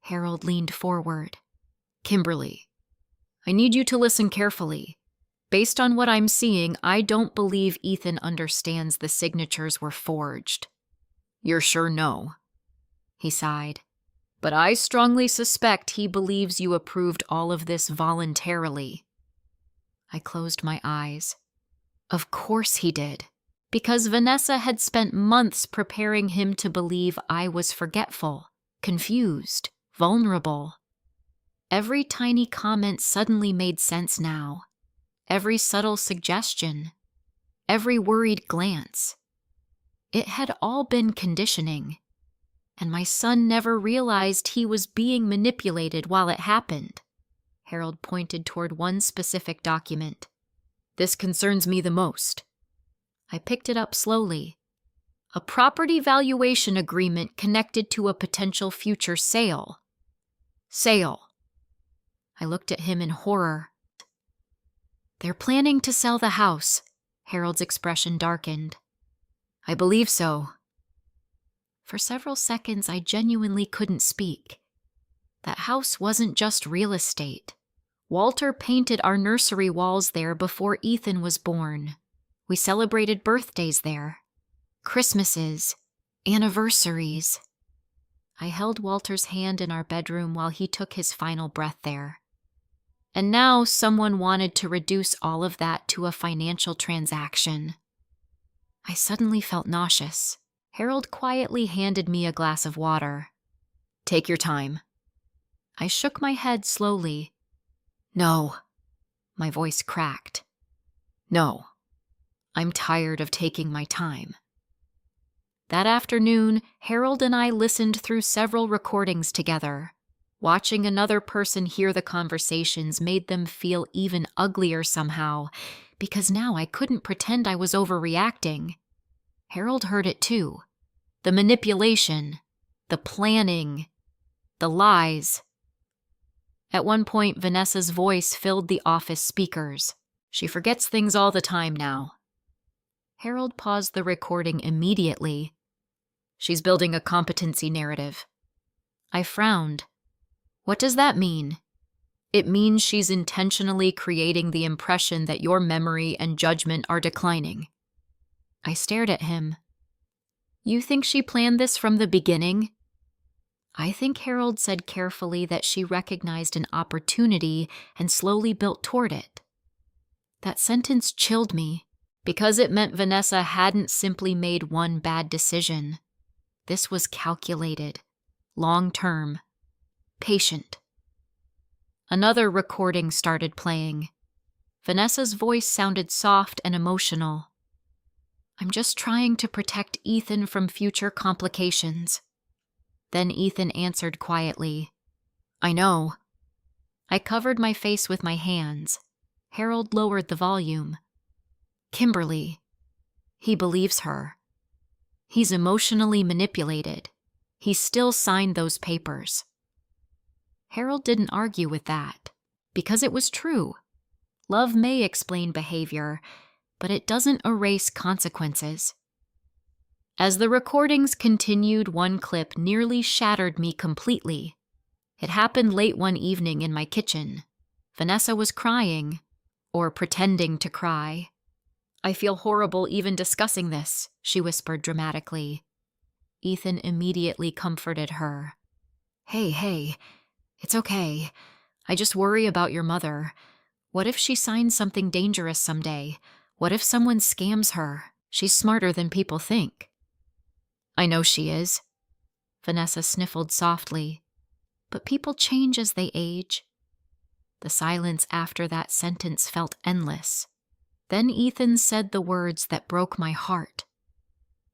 Harold leaned forward. "Kimberly, I need you to listen carefully. Based on what I'm seeing, I don't believe Ethan understands the signatures were forged." "You're sure no?" He sighed. "But I strongly suspect he believes you approved all of this voluntarily." I closed my eyes. Of course he did, because Vanessa had spent months preparing him to believe I was forgetful, confused, vulnerable. Every tiny comment suddenly made sense now. Every subtle suggestion, every worried glance. It had all been conditioning, and my son never realized he was being manipulated while it happened. Harold pointed toward one specific document. "This concerns me the most." I picked it up slowly. "A property valuation agreement connected to a potential future sale." "Sale." I looked at him in horror. "They're planning to sell the house." Harold's expression darkened. "I believe so." For several seconds, I genuinely couldn't speak. That house wasn't just real estate. Walter painted our nursery walls there before Ethan was born. We celebrated birthdays there, Christmases, anniversaries. I held Walter's hand in our bedroom while he took his final breath there. And now someone wanted to reduce all of that to a financial transaction. I suddenly felt nauseous. Harold quietly handed me a glass of water. "Take your time." I shook my head slowly. "No." My voice cracked. "No. I'm tired of taking my time." That afternoon, Harold and I listened through several recordings together. Watching another person hear the conversations made them feel even uglier somehow, because now I couldn't pretend I was overreacting. Harold heard it too. The manipulation, the planning, the lies. At one point, Vanessa's voice filled the office speakers. She forgets things all the time now. Harold paused the recording immediately. She's building a competency narrative. I frowned. What does that mean? It means she's intentionally creating the impression that your memory and judgment are declining. I stared at him. You think she planned this from the beginning? I think Harold said carefully that she recognized an opportunity and slowly built toward it. That sentence chilled me, because it meant Vanessa hadn't simply made one bad decision. This was calculated, long-term, patient. Another recording started playing. Vanessa's voice sounded soft and emotional. I'm just trying to protect Ethan from future complications. Then Ethan answered quietly, I know. I covered my face with my hands. Harold lowered the volume. Kimberly. He believes her. He's emotionally manipulated. He still signed those papers. Harold didn't argue with that, because it was true. Love may explain behavior, but it doesn't erase consequences. As the recordings continued, one clip nearly shattered me completely. It happened late one evening in my kitchen. Vanessa was crying, or pretending to cry. I feel horrible even discussing this, she whispered dramatically. Ethan immediately comforted her. Hey, it's okay. I just worry about your mother. What if she signs something dangerous someday? What if someone scams her? She's smarter than people think. I know she is. Vanessa sniffled softly. But people change as they age. The silence after that sentence felt endless. Then Ethan said the words that broke my heart.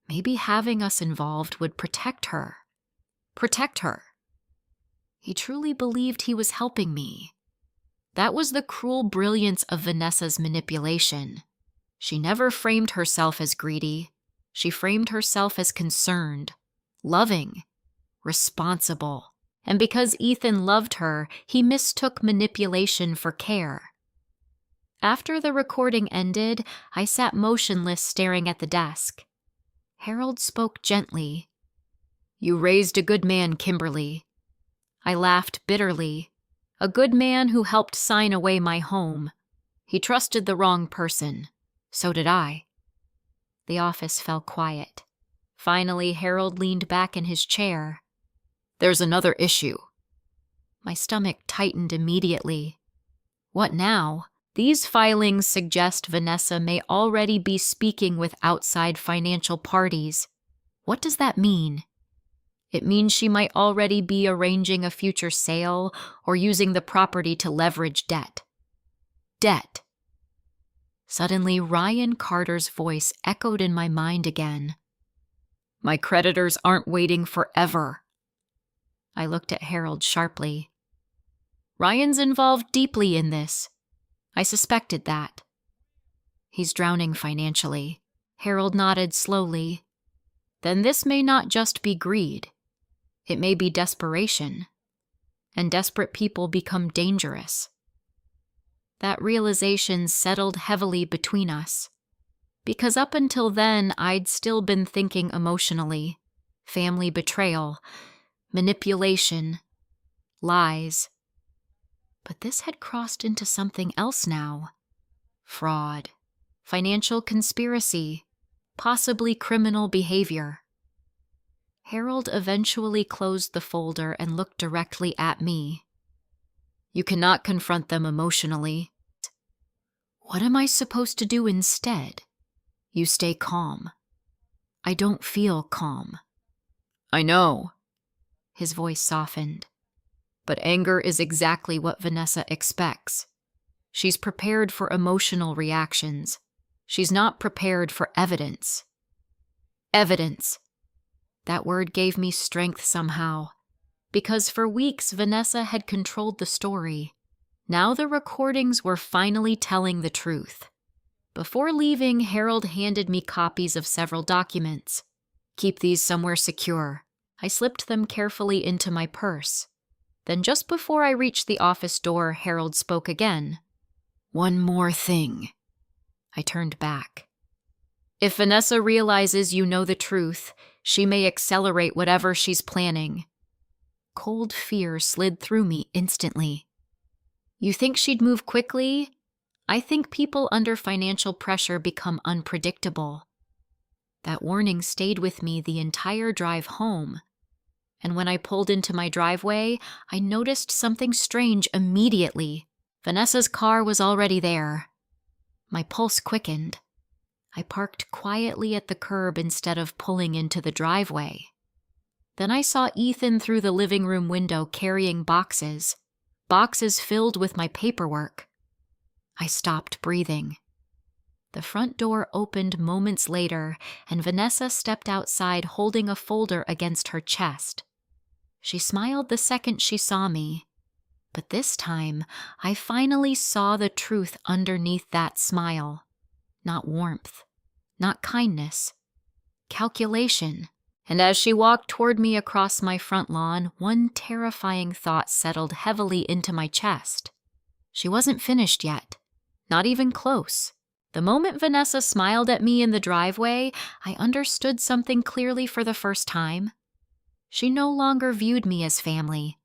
Maybe having us involved would protect her. Protect her. He truly believed he was helping me. That was the cruel brilliance of Vanessa's manipulation. She never framed herself as greedy. She framed herself as concerned, loving, responsible. And because Ethan loved her, he mistook manipulation for care. After the recording ended, I sat motionless staring at the desk. Harold spoke gently. You raised a good man, Kimberly. I laughed bitterly. A good man who helped sign away my home. He trusted the wrong person. So did I. The office fell quiet. Finally, Harold leaned back in his chair. There's another issue. My stomach tightened immediately. What now? These filings suggest Vanessa may already be speaking with outside financial parties. What does that mean? It means she might already be arranging a future sale or using the property to leverage debt. Debt. Suddenly, Ryan Carter's voice echoed in my mind again. My creditors aren't waiting forever. I looked at Harold sharply. Ryan's involved deeply in this. I suspected that. He's drowning financially. Harold nodded slowly. Then this may not just be greed. It may be desperation. And desperate people become dangerous. That realization settled heavily between us. Because up until then, I'd still been thinking emotionally. Family betrayal, manipulation, lies. But this had crossed into something else now. Fraud, financial conspiracy, possibly criminal behavior. Harold eventually closed the folder and looked directly at me. You cannot confront them emotionally. What am I supposed to do instead? You stay calm. I don't feel calm. I know. His voice softened. But anger is exactly what Vanessa expects. She's prepared for emotional reactions. She's not prepared for evidence. Evidence. That word gave me strength somehow, because for weeks Vanessa had controlled the story. Now the recordings were finally telling the truth. Before leaving, Harold handed me copies of several documents. "Keep these somewhere secure." I slipped them carefully into my purse. Then just before I reached the office door, Harold spoke again. "One more thing." I turned back. "If Vanessa realizes you know the truth, she may accelerate whatever she's planning." Cold fear slid through me instantly. "You think she'd move quickly?" "I think people under financial pressure become unpredictable." That warning stayed with me the entire drive home. And when I pulled into my driveway, I noticed something strange immediately. Vanessa's car was already there. My pulse quickened. I parked quietly at the curb instead of pulling into the driveway. Then I saw Ethan through the living room window carrying boxes filled with my paperwork. I stopped breathing. The front door opened moments later, and Vanessa stepped outside holding a folder against her chest. She smiled the second she saw me, but this time I finally saw the truth underneath that smile. Not warmth, not kindness, calculation. And as she walked toward me across my front lawn, one terrifying thought settled heavily into my chest. She wasn't finished yet, not even close. The moment Vanessa smiled at me in the driveway, I understood something clearly for the first time. She no longer viewed me as family.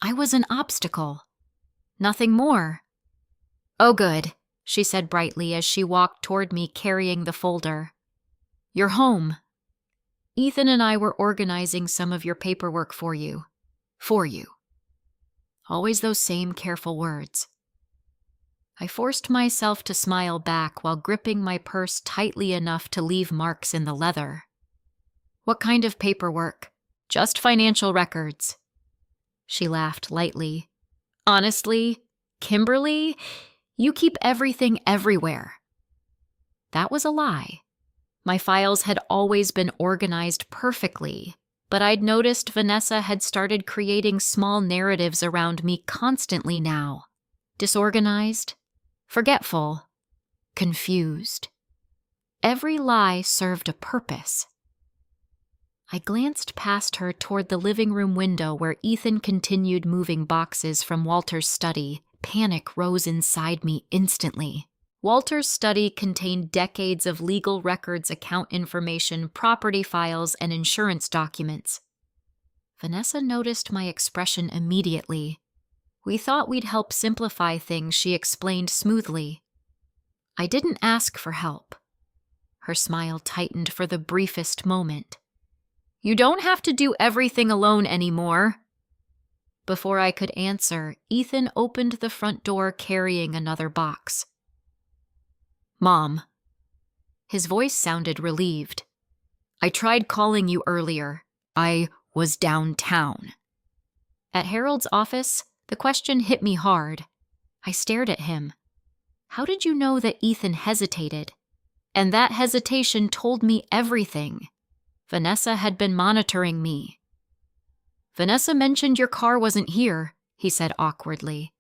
I was an obstacle. Nothing more. "Oh, good," she said brightly as she walked toward me carrying the folder. "You're home. Ethan and I were organizing some of your paperwork for you. Always those same careful words. I forced myself to smile back while gripping my purse tightly enough to leave marks in the leather. "What kind of paperwork?" "Just financial records." She laughed lightly. "Honestly, Kimberly, you keep everything everywhere." That was a lie. My files had always been organized perfectly, but I'd noticed Vanessa had started creating small narratives around me constantly now. Disorganized, forgetful, confused. Every lie served a purpose. I glanced past her toward the living room window where Ethan continued moving boxes from Walter's study. Panic rose inside me instantly. Walter's study contained decades of legal records, account information, property files, and insurance documents. Vanessa noticed my expression immediately. "We thought we'd help simplify things," she explained smoothly. "I didn't ask for help." Her smile tightened for the briefest moment. "You don't have to do everything alone anymore." Before I could answer, Ethan opened the front door carrying another box. "Mom." His voice sounded relieved. "I tried calling you earlier. I was downtown." At Harold's office, the question hit me hard. I stared at him. How did you know that Ethan hesitated? And that hesitation told me everything. Vanessa had been monitoring me. "Vanessa mentioned your car wasn't here," he said awkwardly.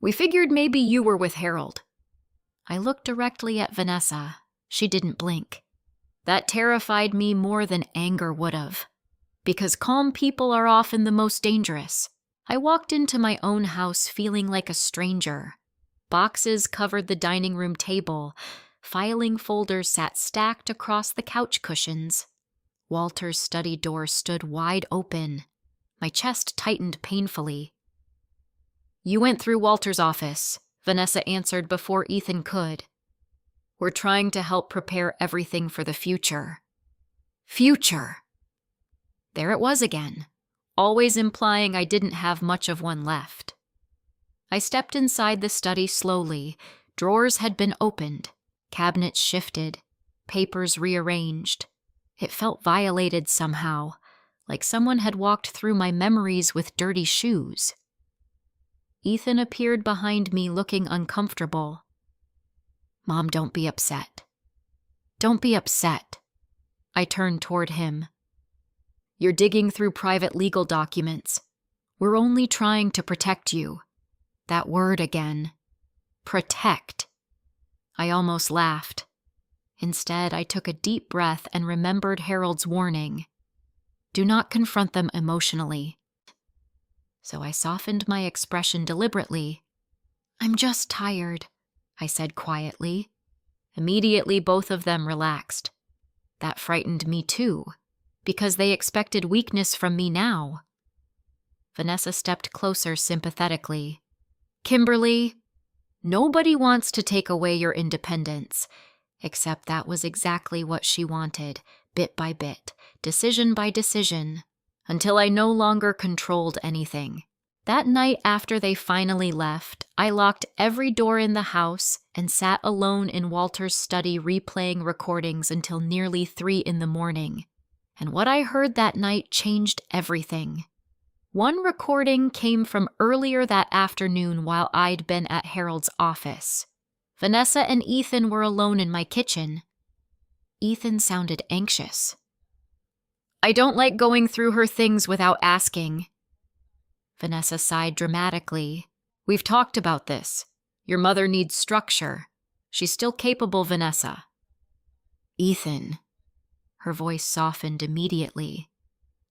"We figured maybe you were with Harold." I looked directly at Vanessa. She didn't blink. That terrified me more than anger would have, because calm people are often the most dangerous. I walked into my own house feeling like a stranger. Boxes covered the dining room table. Filing folders sat stacked across the couch cushions. Walter's study door stood wide open. My chest tightened painfully. "You went through Walter's office," Vanessa answered before Ethan could. "We're trying to help prepare everything for the future." Future! There it was again, always implying I didn't have much of one left. I stepped inside the study slowly. Drawers had been opened, cabinets shifted, papers rearranged. It felt violated somehow, like someone had walked through my memories with dirty shoes. Ethan appeared behind me looking uncomfortable. "Mom, don't be upset." "Don't be upset." I turned toward him. You're digging through private legal documents. We're only trying to protect you. That word again. Protect. I almost laughed. Instead, I took a deep breath and remembered Harold's warning. Do not confront them emotionally. So I softened my expression deliberately. I'm just tired, I said quietly. Immediately, both of them relaxed. That frightened me too, because they expected weakness from me now. Vanessa stepped closer sympathetically. Kimberly, nobody wants to take away your independence, except that was exactly what she wanted, bit by bit, decision by decision, until I no longer controlled anything. That night after they finally left, I locked every door in the house and sat alone in Walter's study replaying recordings until nearly 3 a.m. And what I heard that night changed everything. One recording came from earlier that afternoon while I'd been at Harold's office. Vanessa and Ethan were alone in my kitchen. Ethan sounded anxious. I don't like going through her things without asking. Vanessa sighed dramatically. We've talked about this. Your mother needs structure. She's still capable, Vanessa. Ethan. Her voice softened immediately.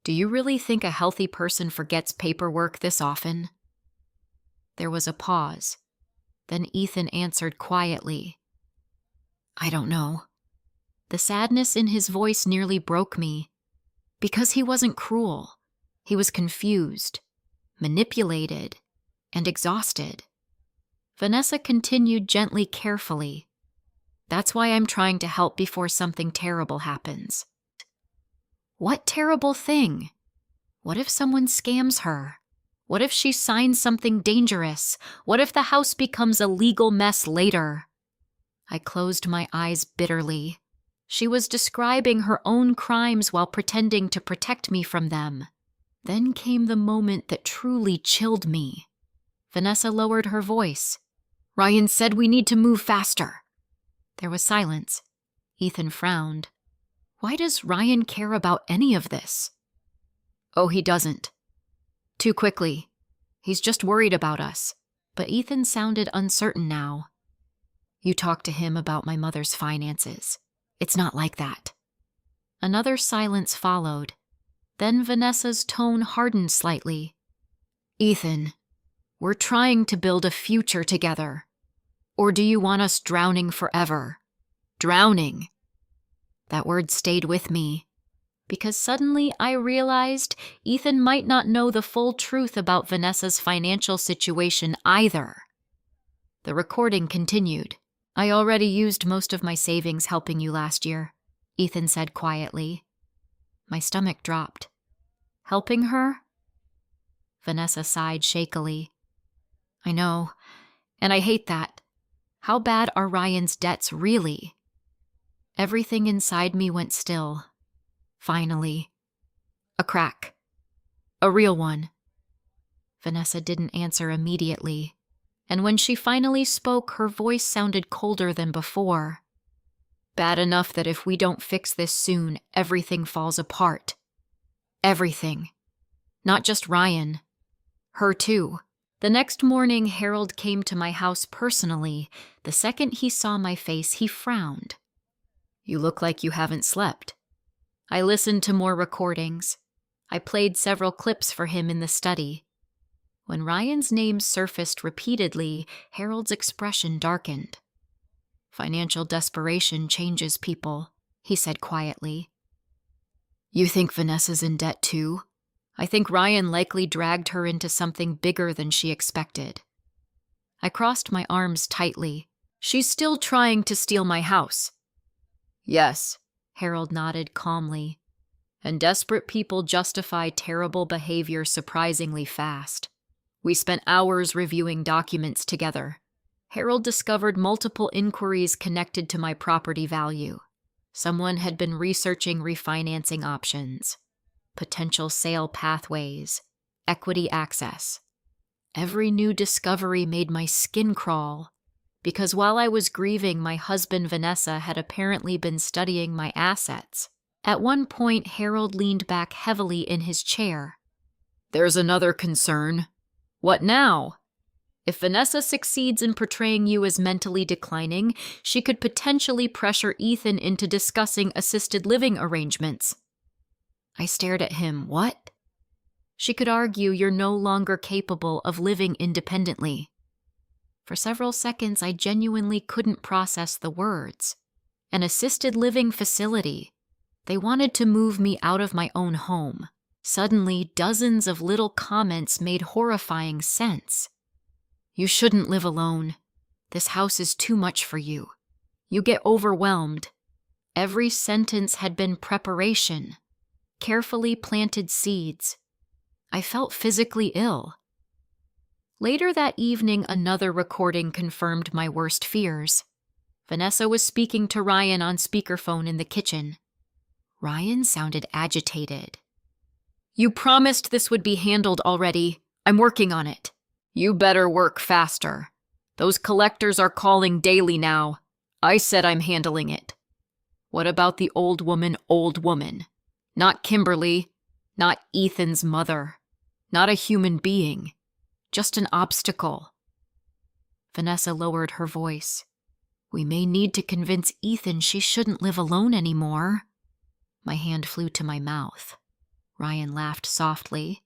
Do you really think a healthy person forgets paperwork this often? There was a pause. Then Ethan answered quietly. I don't know. The sadness in his voice nearly broke me. Because he wasn't cruel. He was confused, manipulated, and exhausted. Vanessa continued gently, carefully. That's why I'm trying to help before something terrible happens. What terrible thing? What if someone scams her? What if she signs something dangerous? What if the house becomes a legal mess later? I closed my eyes bitterly. She was describing her own crimes while pretending to protect me from them. Then came the moment that truly chilled me. Vanessa lowered her voice. Ryan said we need to move faster. There was silence. Ethan frowned. Why does Ryan care about any of this? Oh, he doesn't. Too quickly. He's just worried about us. But Ethan sounded uncertain now. You talked to him about my mother's finances. It's not like that. Another silence followed. Then Vanessa's tone hardened slightly. Ethan, we're trying to build a future together. Or do you want us drowning forever? Drowning. That word stayed with me, because suddenly I realized Ethan might not know the full truth about Vanessa's financial situation either. The recording continued. I already used most of my savings helping you last year, Ethan said quietly. My stomach dropped. Helping her? Vanessa sighed shakily. I know, and I hate that. How bad are Ryan's debts really? Everything inside me went still. Finally. A crack. A real one. Vanessa didn't answer immediately, and when she finally spoke, her voice sounded colder than before. Bad enough that if we don't fix this soon, everything falls apart. Everything. Not just Ryan. Her too. The next morning, Harold came to my house personally. The second he saw my face, he frowned. You look like you haven't slept. I listened to more recordings. I played several clips for him in the study. When Ryan's name surfaced repeatedly, Harold's expression darkened. Financial desperation changes people, he said quietly. You think Vanessa's in debt too? I think Ryan likely dragged her into something bigger than she expected. I crossed my arms tightly. She's still trying to steal my house. Yes, Harold nodded calmly. And desperate people justify terrible behavior surprisingly fast. We spent hours reviewing documents together. Harold discovered multiple inquiries connected to my property value. Someone had been researching refinancing options, potential sale pathways, equity access. Every new discovery made my skin crawl, because while I was grieving, my husband Vanessa had apparently been studying my assets. At one point, Harold leaned back heavily in his chair. "There's another concern." "What now?" "If Vanessa succeeds in portraying you as mentally declining, she could potentially pressure Ethan into discussing assisted living arrangements." I stared at him. "What?" "She could argue you're no longer capable of living independently." For several seconds, I genuinely couldn't process the words. An assisted living facility. They wanted to move me out of my own home. Suddenly, dozens of little comments made horrifying sense. "You shouldn't live alone. This house is too much for you. You get overwhelmed." Every sentence had been preparation, carefully planted seeds. I felt physically ill. Later that evening, another recording confirmed my worst fears. Vanessa was speaking to Ryan on speakerphone in the kitchen. Ryan sounded agitated. "You promised this would be handled already. I'm working on it." "You better work faster. Those collectors are calling daily now. I said I'm handling it." "What about the old woman? Not Kimberly, not Ethan's mother, not a human being, just an obstacle." Vanessa lowered her voice. "We may need to convince Ethan she shouldn't live alone anymore." My hand flew to my mouth. Ryan laughed softly.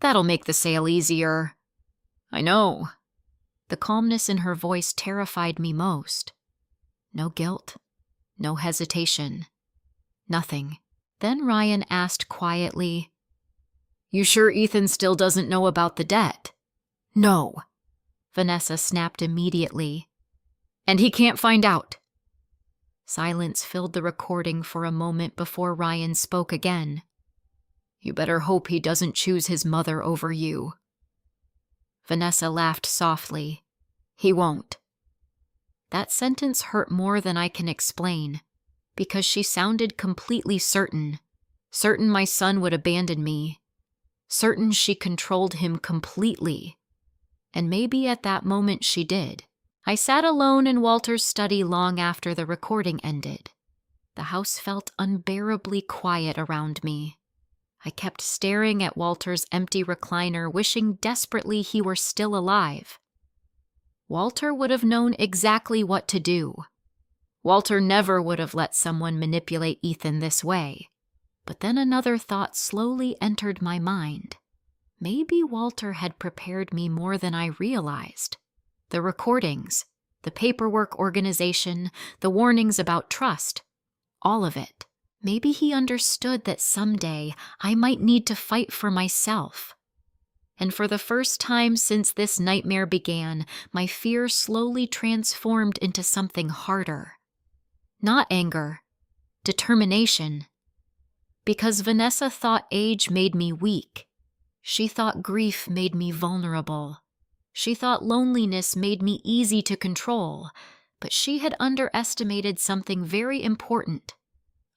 "That'll make the sale easier." "I know." The calmness in her voice terrified me most. No guilt, no hesitation, nothing. Then Ryan asked quietly, "You sure Ethan still doesn't know about the debt?" "No," Vanessa snapped immediately. "And he can't find out?" Silence filled the recording for a moment before Ryan spoke again. "You better hope he doesn't choose his mother over you." Vanessa laughed softly. "He won't." That sentence hurt more than I can explain, because she sounded completely certain. Certain my son would abandon me. Certain she controlled him completely. And maybe at that moment she did. I sat alone in Walter's study long after the recording ended. The house felt unbearably quiet around me. I kept staring at Walter's empty recliner, wishing desperately he were still alive. Walter would have known exactly what to do. Walter never would have let someone manipulate Ethan this way. But then another thought slowly entered my mind. Maybe Walter had prepared me more than I realized. The recordings, the paperwork organization, the warnings about trust, all of it. Maybe he understood that someday I might need to fight for myself. And for the first time since this nightmare began, my fear slowly transformed into something harder. Not anger, determination. Because Vanessa thought age made me weak. She thought grief made me vulnerable. She thought loneliness made me easy to control. But she had underestimated something very important.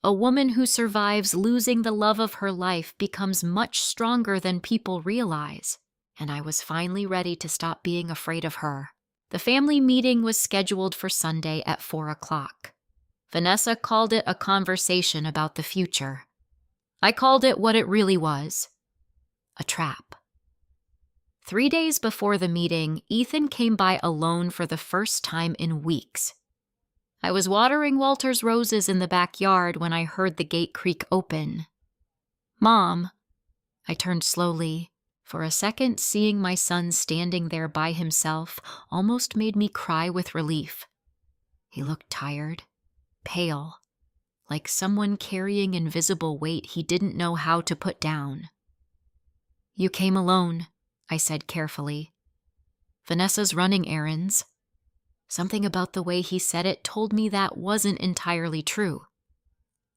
A woman who survives losing the love of her life becomes much stronger than people realize, and I was finally ready to stop being afraid of her. The family meeting was scheduled for Sunday at 4:00. Vanessa called it a conversation about the future. I called it what it really was, a trap. 3 days before the meeting, Ethan came by alone for the first time in weeks. I was watering Walter's roses in the backyard when I heard the gate creak open. "Mom." I turned slowly. For a second, seeing my son standing there by himself almost made me cry with relief. He looked tired, pale, like someone carrying invisible weight he didn't know how to put down. "You came alone," I said carefully. "Vanessa's running errands." Something about the way he said it told me that wasn't entirely true.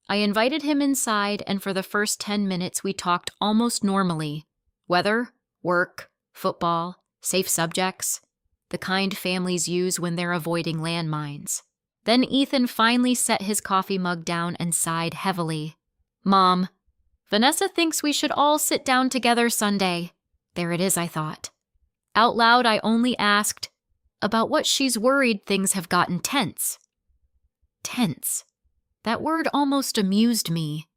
I invited him inside, and for the first 10 minutes we talked almost normally. Weather, work, football, safe subjects, the kind families use when they're avoiding landmines. Then Ethan finally set his coffee mug down and sighed heavily. "Mom, Vanessa thinks we should all sit down together Sunday." There it is, I thought. Out loud, I only asked, "About what she's worried things have gotten tense." Tense. That word almost amused me.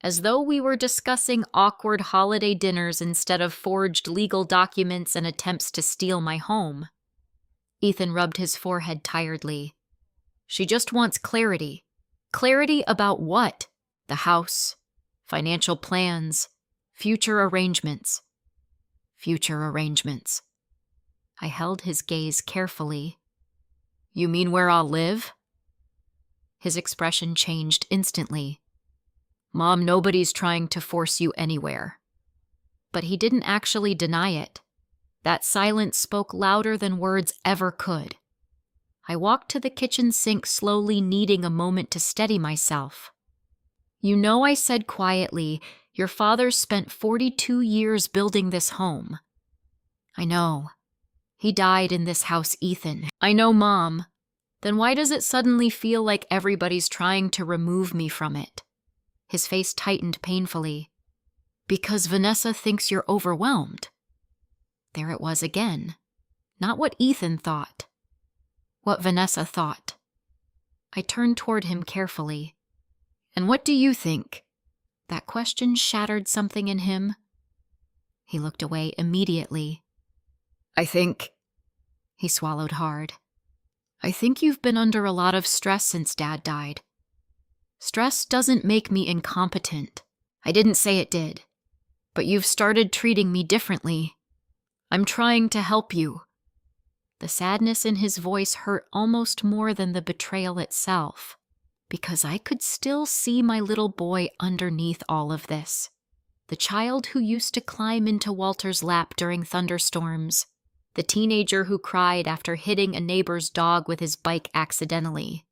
as though we were discussing awkward holiday dinners instead of forged legal documents and attempts to steal my home. Ethan rubbed his forehead tiredly. She just wants clarity. Clarity about what? The house, financial plans, future arrangements. Future arrangements. I held his gaze carefully. You mean where I'll live? His expression changed instantly. Mom, nobody's trying to force you anywhere. But he didn't actually deny it. That silence spoke louder than words ever could. I walked to the kitchen sink slowly, needing a moment to steady myself. You know, I said quietly, your father spent 42 years building this home. I know. He died in this house, Ethan. I know, Mom. Then why does it suddenly feel like everybody's trying to remove me from it? His face tightened painfully. Because Vanessa thinks you're overwhelmed. There it was again. Not what Ethan thought. What Vanessa thought. I turned toward him carefully. And what do you think? That question shattered something in him. He looked away immediately. I think... He swallowed hard. I think you've been under a lot of stress since Dad died. Stress doesn't make me incompetent. I didn't say it did. But you've started treating me differently. I'm trying to help you. The sadness in his voice hurt almost more than the betrayal itself, because I could still see my little boy underneath all of this. The child who used to climb into Walter's lap during thunderstorms. The teenager who cried after hitting a neighbor's dog with his bike accidentally.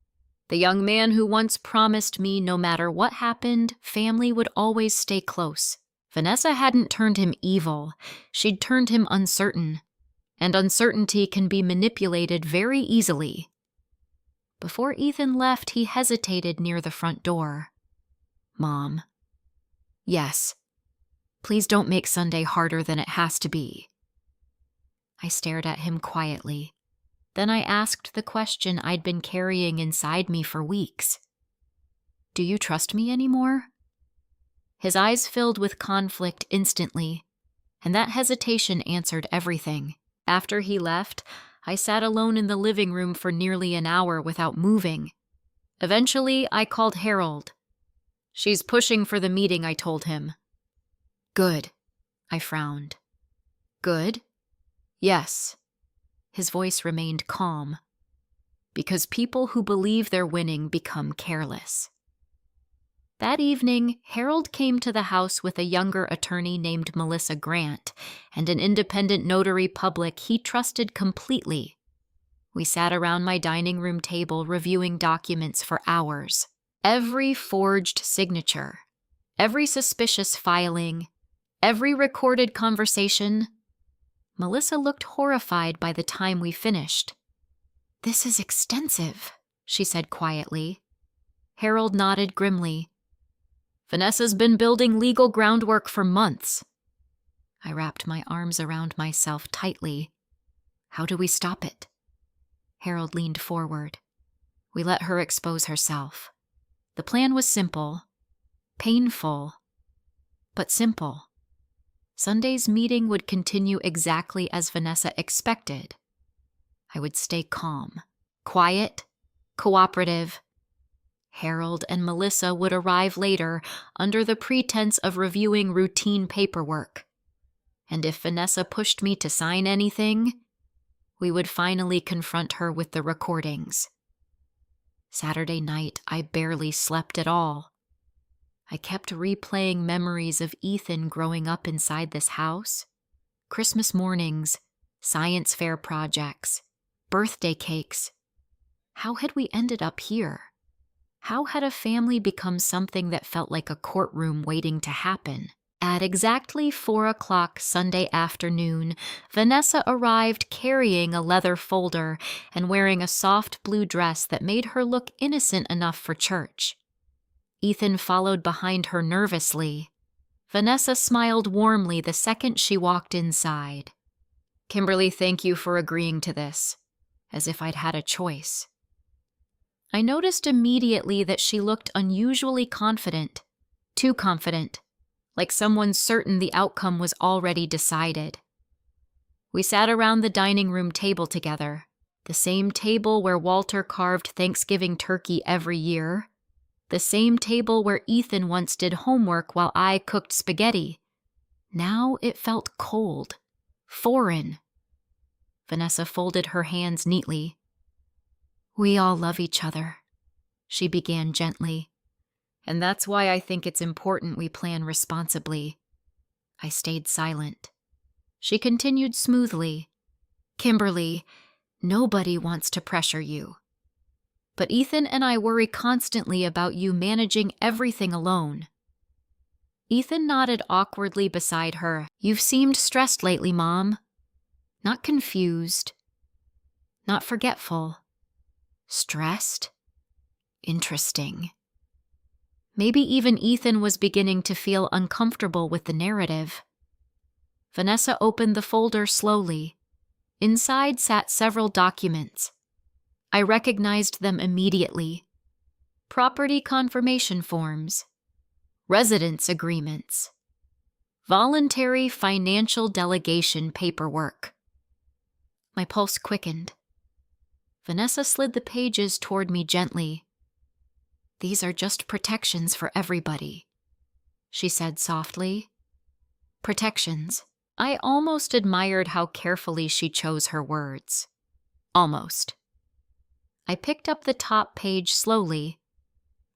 The young man who once promised me no matter what happened, family would always stay close. Vanessa hadn't turned him evil. She'd turned him uncertain. And uncertainty can be manipulated very easily. Before Ethan left, he hesitated near the front door. Mom. Yes. Please don't make Sunday harder than it has to be. I stared at him quietly. Then I asked the question I'd been carrying inside me for weeks. Do you trust me anymore? His eyes filled with conflict instantly, and that hesitation answered everything. After he left, I sat alone in the living room for nearly an hour without moving. Eventually, I called Harold. She's pushing for the meeting, I told him. Good. I frowned. Good? Yes. His voice remained calm. Because people who believe they're winning become careless. That evening, Harold came to the house with a younger attorney named Melissa Grant and an independent notary public he trusted completely. We sat around my dining room table reviewing documents for hours. Every forged signature, every suspicious filing, every recorded conversation. Melissa looked horrified by the time we finished. This is extensive, she said quietly. Harold nodded grimly. Vanessa's been building legal groundwork for months. I wrapped my arms around myself tightly. How do we stop it? Harold leaned forward. We let her expose herself. The plan was simple, painful, but simple. Sunday's meeting would continue exactly as Vanessa expected. I would stay calm, quiet, cooperative. Harold and Melissa would arrive later under the pretense of reviewing routine paperwork. And if Vanessa pushed me to sign anything, we would finally confront her with the recordings. Saturday night, I barely slept at all. I kept replaying memories of Ethan growing up inside this house. Christmas mornings, science fair projects, birthday cakes. How had we ended up here? How had a family become something that felt like a courtroom waiting to happen? At exactly 4 o'clock Sunday afternoon, Vanessa arrived carrying a leather folder and wearing a soft blue dress that made her look innocent enough for church. Ethan followed behind her nervously. Vanessa smiled warmly the second she walked inside. Kimberly, thank you for agreeing to this, as if I'd had a choice. I noticed immediately that she looked unusually confident, Too confident, like someone certain the outcome was already decided. We sat around the dining room table together, the same table where Walter carved Thanksgiving turkey every year, the same table where Ethan once did homework while I cooked spaghetti. Now it felt cold, foreign. Vanessa folded her hands neatly. "We all love each other," she began gently. "And that's why I think it's important we plan responsibly." I stayed silent. She continued smoothly. "Kimberly, nobody wants to pressure you. But Ethan and I worry constantly about you managing everything alone." Ethan nodded awkwardly beside her. "You've seemed stressed lately, Mom. Not confused. Not forgetful. Stressed? Interesting." Maybe even Ethan was beginning to feel uncomfortable with the narrative. Vanessa opened the folder slowly. Inside sat several documents. I recognized them immediately. Property confirmation forms, residence agreements, voluntary financial delegation paperwork. My pulse quickened. Vanessa slid the pages toward me gently. "These are just protections for everybody," she said softly. Protections. I almost admired how carefully she chose her words. Almost. I picked up the top page slowly.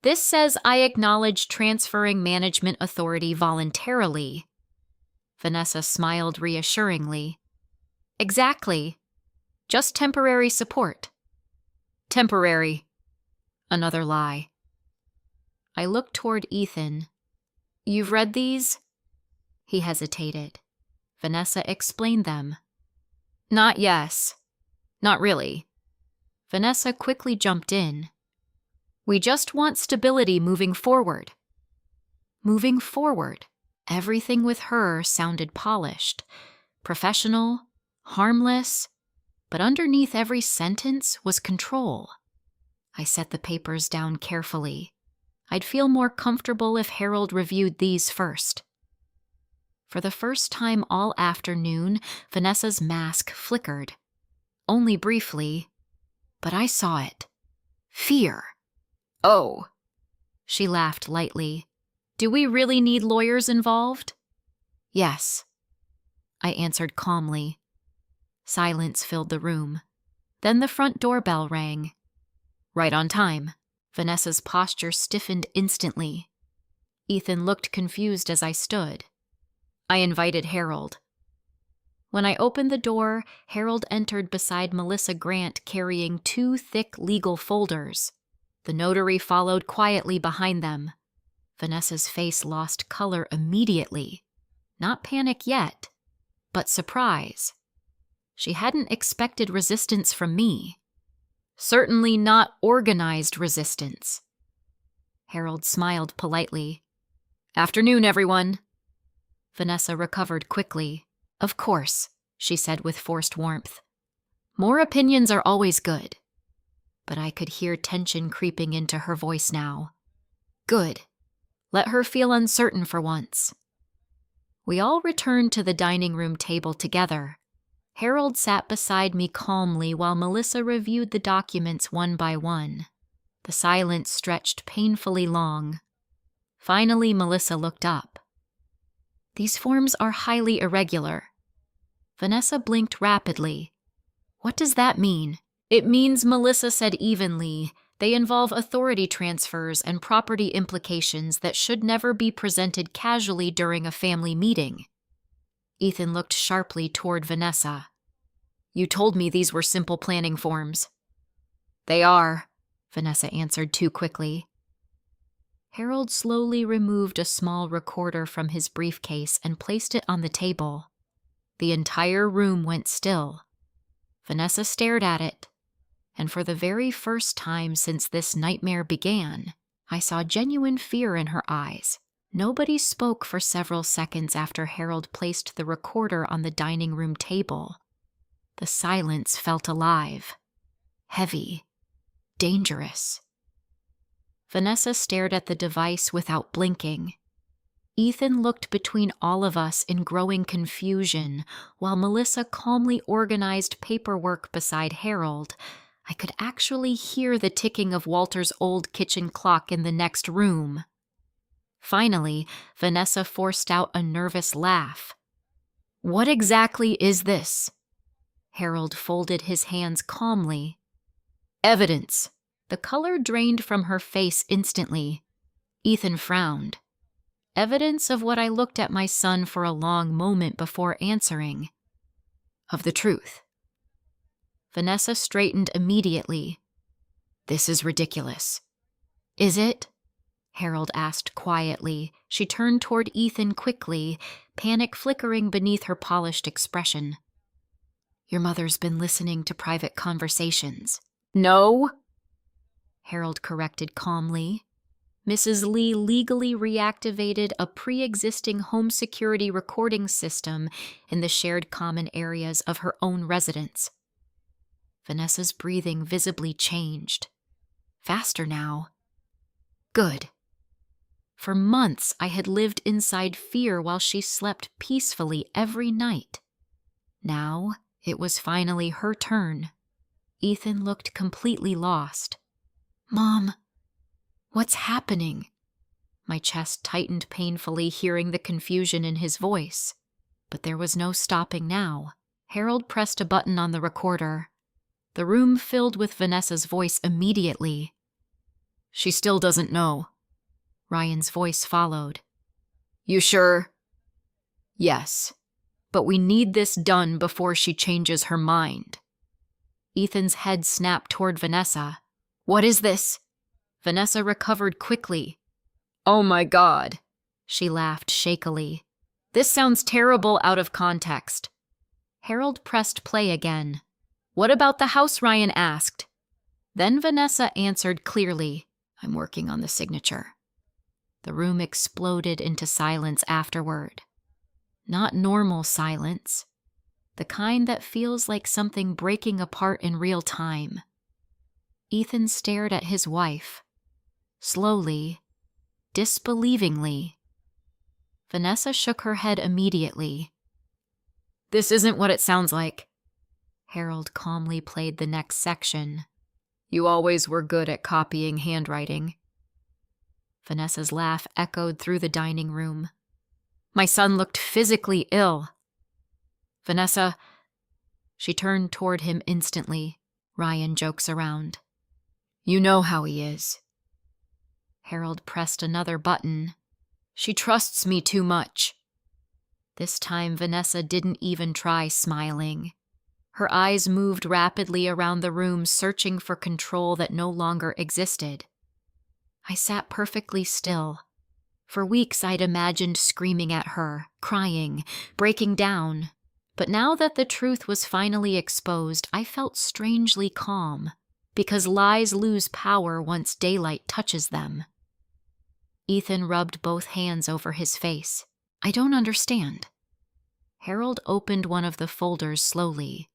"This says I acknowledge transferring management authority voluntarily." Vanessa smiled reassuringly. "Exactly. Just temporary support." "Temporary." Another lie. I looked toward Ethan. "You've read these?" He hesitated. Vanessa explained them. "Not yes. Not really." Vanessa quickly jumped in. "We just want stability moving forward." Moving forward. Everything with her sounded polished, professional, harmless, but underneath every sentence was control. I set the papers down carefully. I'd feel more comfortable if Harold reviewed these first. For the first time all afternoon, Vanessa's mask flickered. Only briefly, but I saw it. Fear. "Oh." She laughed lightly. "Do we really need lawyers involved?" "Yes," I answered calmly. Silence filled the room. Then the front doorbell rang. Right on time. Vanessa's posture stiffened instantly. Ethan looked confused as I stood. I invited Harold. When I opened the door, Harold entered beside Melissa Grant carrying 2 thick legal folders. The notary followed quietly behind them. Vanessa's face lost color immediately. Not panic yet, but surprise. She hadn't expected resistance from me. Certainly not organized resistance. Harold smiled politely. "Afternoon, everyone." Vanessa recovered quickly. "Of course," she said with forced warmth. "More opinions are always good." But I could hear tension creeping into her voice now. Good. Let her feel uncertain for once. We all returned to the dining room table together. Harold sat beside me calmly while Melissa reviewed the documents one by one. The silence stretched painfully long. Finally, Melissa looked up. "These forms are highly irregular." Vanessa blinked rapidly. "What does that mean?" "It means," Melissa said evenly, "they involve authority transfers and property implications that should never be presented casually during a family meeting." Ethan looked sharply toward Vanessa. "You told me these were simple planning forms." "They are," Vanessa answered too quickly. Harold slowly removed a small recorder from his briefcase and placed it on the table. The entire room went still. Vanessa stared at it, and for the very first time since this nightmare began, I saw genuine fear in her eyes. Nobody spoke for several seconds after Harold placed the recorder on the dining room table. The silence felt alive, heavy, dangerous. Vanessa stared at the device without blinking. Ethan looked between all of us in growing confusion, while Melissa calmly organized paperwork beside Harold. I could actually hear the ticking of Walter's old kitchen clock in the next room. Finally, Vanessa forced out a nervous laugh. "What exactly is this?" Harold folded his hands calmly. "Evidence." The color drained from her face instantly. Ethan frowned. Evidence of what I looked at my son for a long moment before answering. "Of the truth." Vanessa straightened immediately. "This is ridiculous." "Is it?" Harold asked quietly. She turned toward Ethan quickly, panic flickering beneath her polished expression. "Your mother's been listening to private conversations." "No," Harold corrected calmly. Mrs. Lee legally reactivated a pre-existing home security recording system in the shared common areas of her own residence. Vanessa's breathing visibly changed. Faster now. Good. For months, I had lived inside fear while she slept peacefully every night. Now, it was finally her turn. Ethan looked completely lost. "Mom, what's happening?" My chest tightened painfully, hearing the confusion in his voice. But there was no stopping now. Harold pressed a button on the recorder. The room filled with Vanessa's voice immediately. "She still doesn't know." Ryan's voice followed. "You sure?" "Yes, but we need this done before she changes her mind." Ethan's head snapped toward Vanessa. "What is this?" Vanessa recovered quickly. "Oh my God," she laughed shakily. "This sounds terrible out of context." Harold pressed play again. "What about the house?" Ryan asked. Then Vanessa answered clearly, "I'm working on the signature." The room exploded into silence afterward. Not normal silence. The kind that feels like something breaking apart in real time. Ethan stared at his wife. Slowly, disbelievingly. Vanessa shook her head immediately. "This isn't what it sounds like." Harold calmly played the next section. "You always were good at copying handwriting." Vanessa's laugh echoed through the dining room. "My son looked physically ill." "Vanessa," she turned toward him instantly. Ryan jokes around. "You know how he is." Harold pressed another button. "She trusts me too much." This time Vanessa didn't even try smiling. Her eyes moved rapidly around the room, searching for control that no longer existed. I sat perfectly still. For weeks I'd imagined screaming at her, crying, breaking down. But now that the truth was finally exposed, I felt strangely calm, because lies lose power once daylight touches them. Ethan rubbed both hands over his face. "I don't understand." Harold opened one of the folders slowly.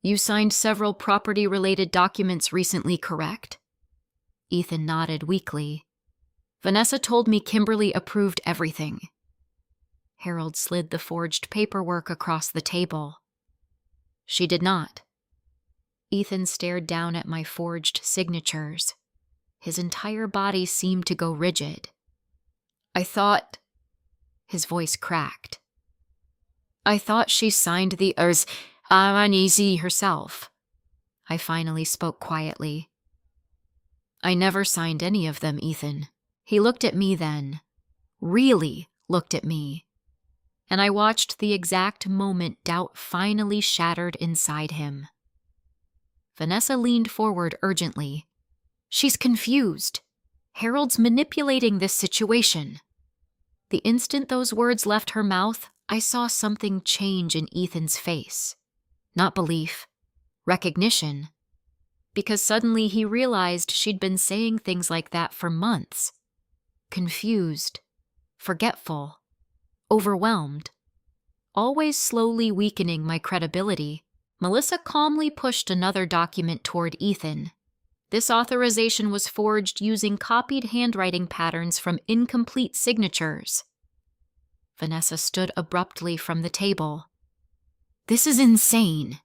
"You signed several property-related documents recently, correct?" Ethan nodded weakly. "Vanessa told me Kimberly approved everything." Harold slid the forged paperwork across the table. "She did not." Ethan stared down at my forged signatures. His entire body seemed to go rigid. "I thought—" His voice cracked. "I thought she signed the uneasy herself." I finally spoke quietly. "I never signed any of them, Ethan." He looked at me then. Really looked at me. And I watched the exact moment doubt finally shattered inside him. Vanessa leaned forward urgently. "She's confused. Harold's manipulating this situation." The instant those words left her mouth, I saw something change in Ethan's face. Not belief, recognition. Because suddenly he realized she'd been saying things like that for months. Confused, forgetful, overwhelmed. Always slowly weakening my credibility, Melissa calmly pushed another document toward Ethan. This authorization was forged using copied handwriting patterns from incomplete signatures. Vanessa stood abruptly from the table. "This is insane."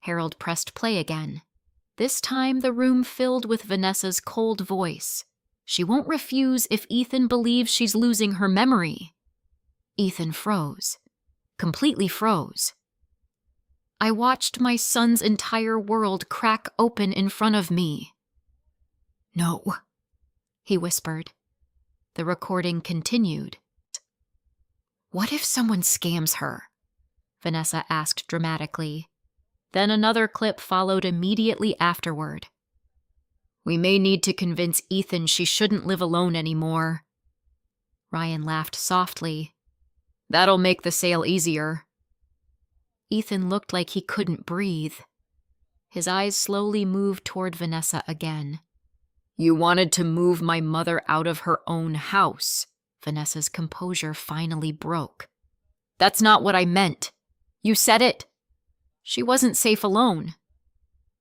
Harold pressed play again. This time the room filled with Vanessa's cold voice. She won't refuse if Ethan believes she's losing her memory. Ethan froze. Completely froze. I watched my son's entire world crack open in front of me. "No," he whispered. The recording continued. "What if someone scams her?" Vanessa asked dramatically. Then another clip followed immediately afterward. "We may need to convince Ethan she shouldn't live alone anymore." Ryan laughed softly. "That'll make the sale easier." Ethan looked like he couldn't breathe. His eyes slowly moved toward Vanessa again. "You wanted to move my mother out of her own house." Vanessa's composure finally broke. "That's not what I meant. You said it. She wasn't safe alone."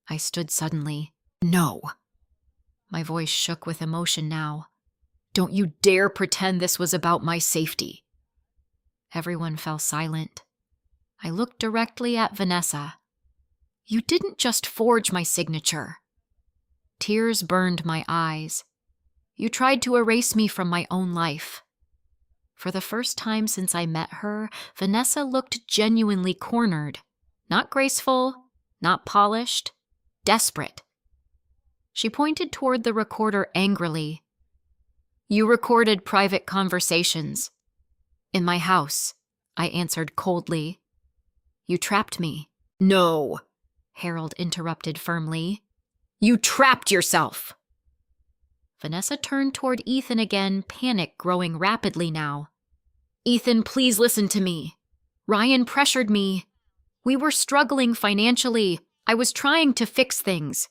I stood suddenly. "No." My voice shook with emotion now. "Don't you dare pretend this was about my safety." Everyone fell silent. I looked directly at Vanessa. "You didn't just forge my signature." Tears burned my eyes. "You tried to erase me from my own life." For the first time since I met her, Vanessa looked genuinely cornered. Not graceful, not polished, desperate. She pointed toward the recorder angrily. "You recorded private conversations." "In my house," I answered coldly. "You trapped me." "No," Harold interrupted firmly. "You trapped yourself." Vanessa turned toward Ethan again, panic growing rapidly now. "Ethan, please listen to me. Ryan pressured me. We were struggling financially. I was trying to fix things."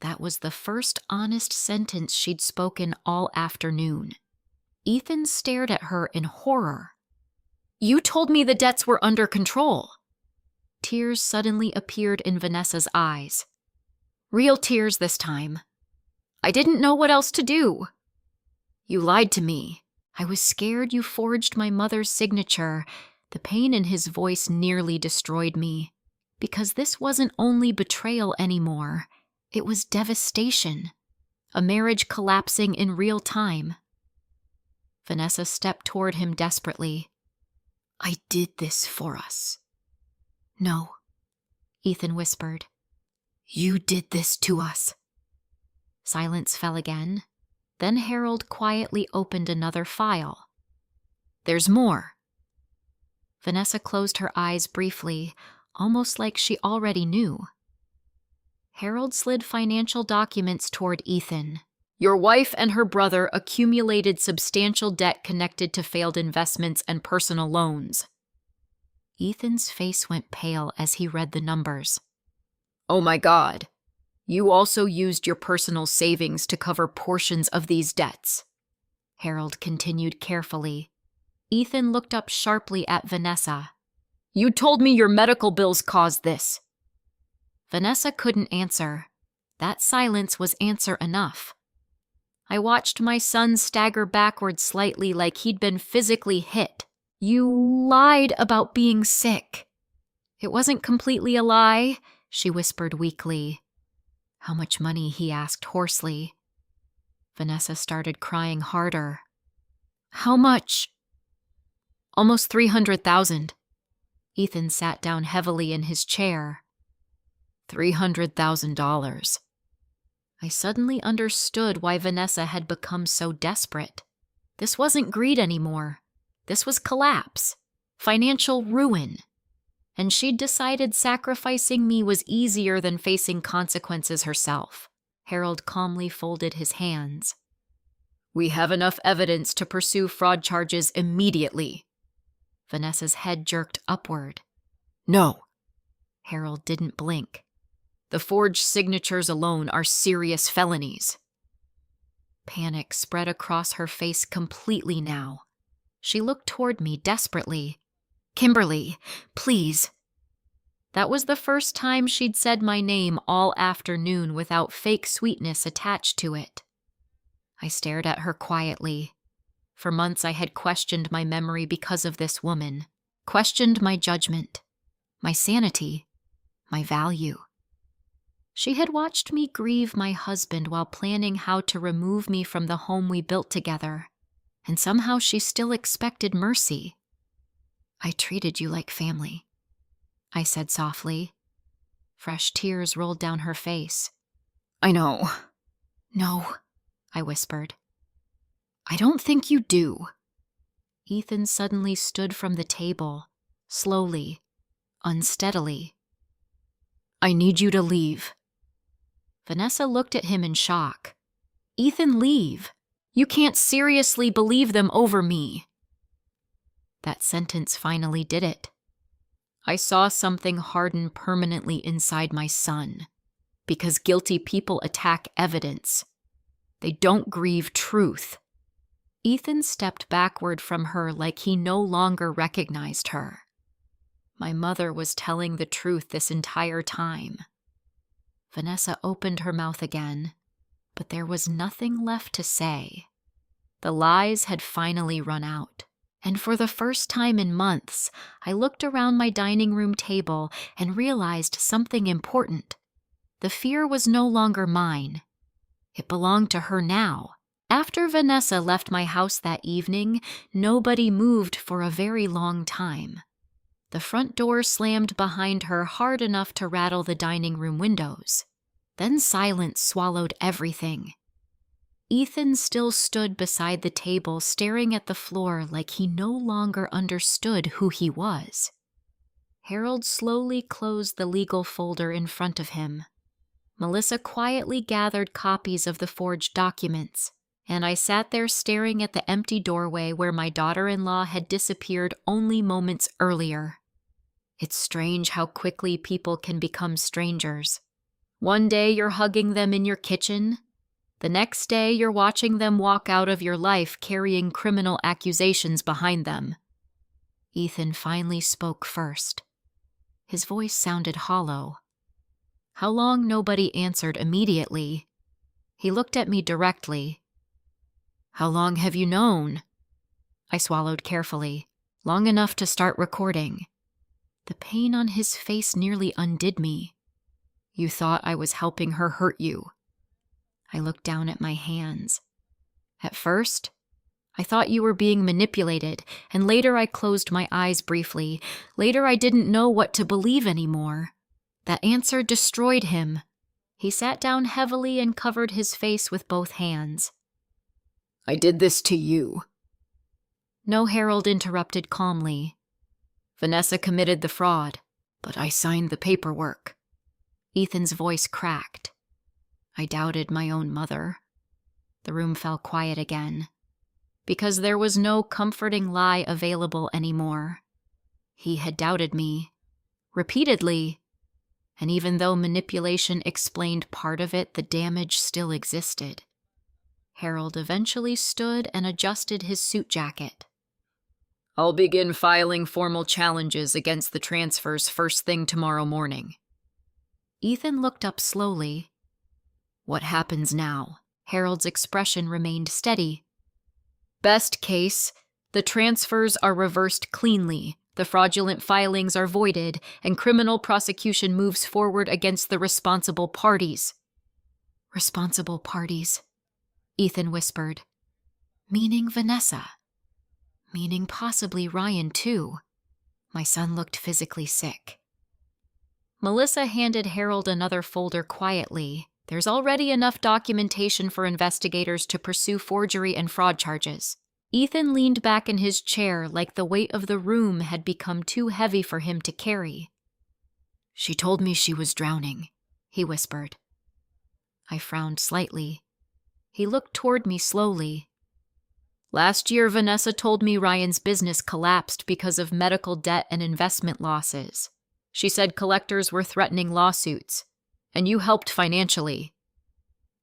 That was the first honest sentence she'd spoken all afternoon. Ethan stared at her in horror. "You told me the debts were under control." Tears suddenly appeared in Vanessa's eyes. Real tears this time. "I didn't know what else to do." "You lied to me. I was scared you forged my mother's signature." The pain in his voice nearly destroyed me. Because this wasn't only betrayal anymore. It was devastation. A marriage collapsing in real time. Vanessa stepped toward him desperately. "I did this for us." "No," Ethan whispered. "You did this to us." Silence fell again. Then Harold quietly opened another file. "There's more." Vanessa closed her eyes briefly, almost like she already knew. Harold slid financial documents toward Ethan. "Your wife and her brother accumulated substantial debt connected to failed investments and personal loans." Ethan's face went pale as he read the numbers. "Oh my God. You also used your personal savings to cover portions of these debts." Harold continued carefully. Ethan looked up sharply at Vanessa. "You told me your medical bills caused this." Vanessa couldn't answer. That silence was answer enough. I watched my son stagger backward slightly like he'd been physically hit. "You lied about being sick." "It wasn't completely a lie," she whispered weakly. "How much money?" he asked hoarsely. Vanessa started crying harder. "How much?" "Almost 300,000. Ethan sat down heavily in his chair. $300,000. I suddenly understood why Vanessa had become so desperate. This wasn't greed anymore. This was collapse, financial ruin. And she'd decided sacrificing me was easier than facing consequences herself. Harold calmly folded his hands. "We have enough evidence to pursue fraud charges immediately." Vanessa's head jerked upward. "No." Harold didn't blink. "The forged signatures alone are serious felonies." Panic spread across her face completely now. She looked toward me desperately. "Kimberly, please." That was the first time she'd said my name all afternoon without fake sweetness attached to it. I stared at her quietly. For months I had questioned my memory because of this woman, questioned my judgment, my sanity, my value. She had watched me grieve my husband while planning how to remove me from the home we built together, and somehow she still expected mercy. "I treated you like family," I said softly. Fresh tears rolled down her face. "I know." "No," I whispered. "I don't think you do." Ethan suddenly stood from the table, slowly, unsteadily. "I need you to leave." Vanessa looked at him in shock. "Ethan, leave. You can't seriously believe them over me." That sentence finally did it. I saw something harden permanently inside my son, because guilty people attack evidence. They don't grieve truth. Ethan stepped backward from her like he no longer recognized her. My mother was telling the truth this entire time. Vanessa opened her mouth again, but there was nothing left to say. The lies had finally run out, and for the first time in months, I looked around my dining room table and realized something important. The fear was no longer mine. It belonged to her now. After Vanessa left my house that evening, nobody moved for a very long time. The front door slammed behind her hard enough to rattle the dining room windows. Then silence swallowed everything. Ethan still stood beside the table, staring at the floor like he no longer understood who he was. Harold slowly closed the legal folder in front of him. Melissa quietly gathered copies of the forged documents, and I sat there staring at the empty doorway where my daughter-in-law had disappeared only moments earlier. It's strange how quickly people can become strangers. One day you're hugging them in your kitchen. The next day you're watching them walk out of your life carrying criminal accusations behind them. Ethan finally spoke first. His voice sounded hollow. How long nobody answered immediately. He looked at me directly. "How long have you known?" I swallowed carefully, long enough to start recording. The pain on his face nearly undid me. "You thought I was helping her hurt you." I looked down at my hands. "At first, I thought you were being manipulated, and later I closed my eyes briefly. Later I didn't know what to believe anymore." That answer destroyed him. He sat down heavily and covered his face with both hands. "I did this to you." No, Harold interrupted calmly. "Vanessa committed the fraud, but I signed the paperwork." Ethan's voice cracked. I doubted my own mother. The room fell quiet again, because there was no comforting lie available anymore. He had doubted me, repeatedly, and even though manipulation explained part of it, the damage still existed. Harold eventually stood and adjusted his suit jacket. "I'll begin filing formal challenges against the transfers first thing tomorrow morning." Ethan looked up slowly. "What happens now?" Harold's expression remained steady. "Best case, the transfers are reversed cleanly, the fraudulent filings are voided, and criminal prosecution moves forward against the responsible parties." "Responsible parties," Ethan whispered. "Meaning Vanessa. Meaning possibly Ryan, too." My son looked physically sick. Melissa handed Harold another folder quietly. "There's already enough documentation for investigators to pursue forgery and fraud charges." Ethan leaned back in his chair like the weight of the room had become too heavy for him to carry. "She told me she was drowning," he whispered. I frowned slightly. He looked toward me slowly. "Last year, Vanessa told me Ryan's business collapsed because of medical debt and investment losses. She said collectors were threatening lawsuits, and you helped financially."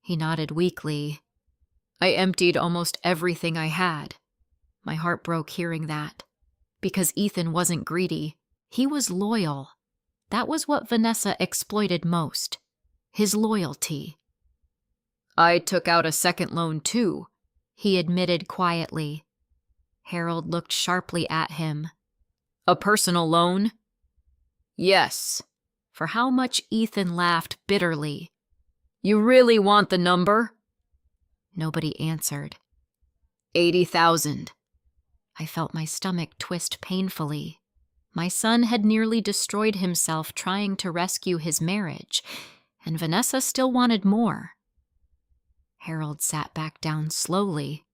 He nodded weakly. "I emptied almost everything I had." My heart broke hearing that. Because Ethan wasn't greedy. He was loyal. That was what Vanessa exploited most. His loyalty. "I took out a second loan too," he admitted quietly. Harold looked sharply at him. A personal loan? Yes. For how much Ethan laughed bitterly. You really want the number? Nobody answered. 80,000. I felt my stomach twist painfully. My son had nearly destroyed himself trying to rescue his marriage, and Vanessa still wanted more. Harold sat back down slowly.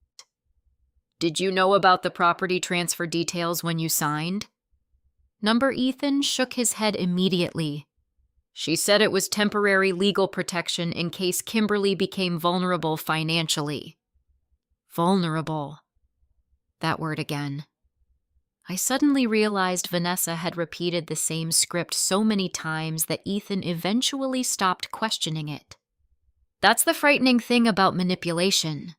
Did you know about the property transfer details when you signed? Number Ethan shook his head immediately. She said it was temporary legal protection in case Kimberly became vulnerable financially. Vulnerable. That word again. I suddenly realized Vanessa had repeated the same script so many times that Ethan eventually stopped questioning it. That's the frightening thing about manipulation.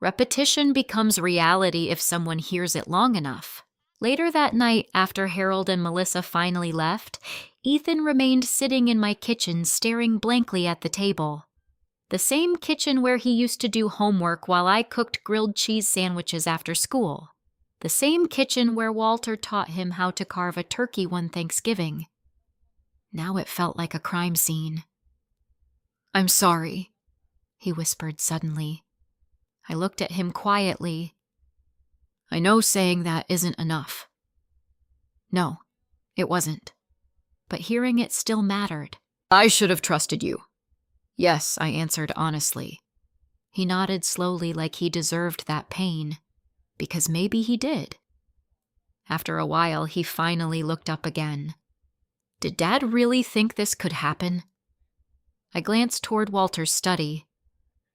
Repetition becomes reality if someone hears it long enough. Later that night, after Harold and Melissa finally left, Ethan remained sitting in my kitchen staring blankly at the table. The same kitchen where he used to do homework while I cooked grilled cheese sandwiches after school. The same kitchen where Walter taught him how to carve a turkey one Thanksgiving. Now it felt like a crime scene. I'm sorry, he whispered suddenly. I looked at him quietly. I know saying that isn't enough. No, it wasn't. But hearing it still mattered. I should have trusted you. Yes, I answered honestly. He nodded slowly like he deserved that pain. Because maybe he did. After a while, he finally looked up again. Did Dad really think this could happen? I glanced toward Walter's study.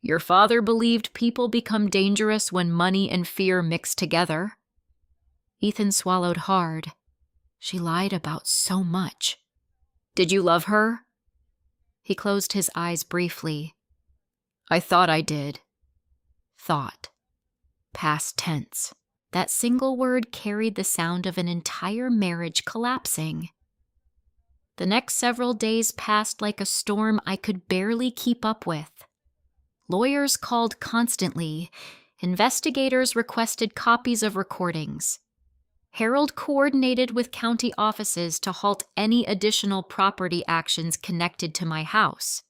Your father believed people become dangerous when money and fear mix together. Ethan swallowed hard. She lied about so much. Did you love her? He closed his eyes briefly. I thought I did. Thought. Past tense. That single word carried the sound of an entire marriage collapsing. The next several days passed like a storm I could barely keep up with. Lawyers called constantly. Investigators requested copies of recordings. Harold coordinated with county offices to halt any additional property actions connected to my house.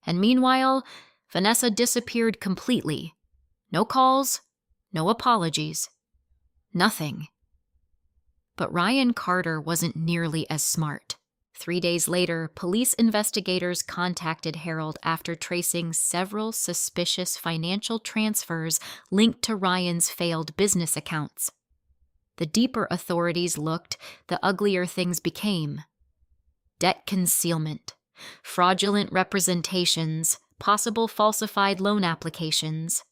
And meanwhile, Vanessa disappeared completely. No calls, no apologies. Nothing. But Ryan Carter wasn't nearly as smart. 3 days later, police investigators contacted Harold after tracing several suspicious financial transfers linked to Ryan's failed business accounts. The deeper authorities looked, the uglier things became. Debt concealment, fraudulent representations, possible falsified loan applications.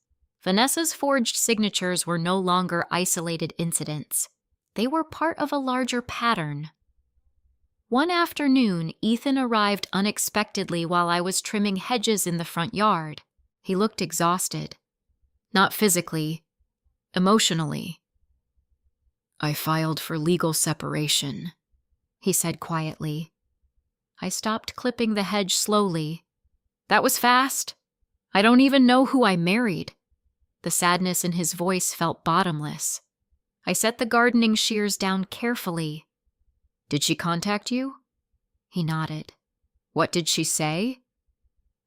Vanessa's forged signatures were no longer isolated incidents. They were part of a larger pattern. One afternoon, Ethan arrived unexpectedly while I was trimming hedges in the front yard. He looked exhausted. Not physically, emotionally. I filed for legal separation, he said quietly. I stopped clipping the hedge slowly. That was fast. I don't even know who I married. The sadness in his voice felt bottomless. I set the gardening shears down carefully. Did she contact you? He nodded. What did she say?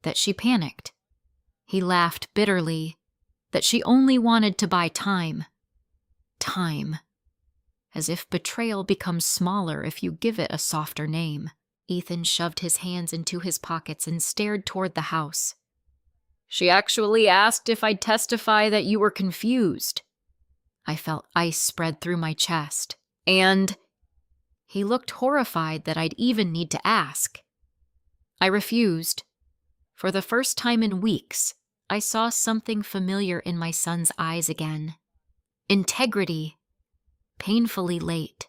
That she panicked. He laughed bitterly. That she only wanted to buy time. Time. As if betrayal becomes smaller if you give it a softer name. Ethan shoved his hands into his pockets and stared toward the house. She actually asked if I'd testify that you were confused. I felt ice spread through my chest. And he looked horrified that I'd even need to ask. I refused. For the first time in weeks, I saw something familiar in my son's eyes again. Integrity. Painfully late.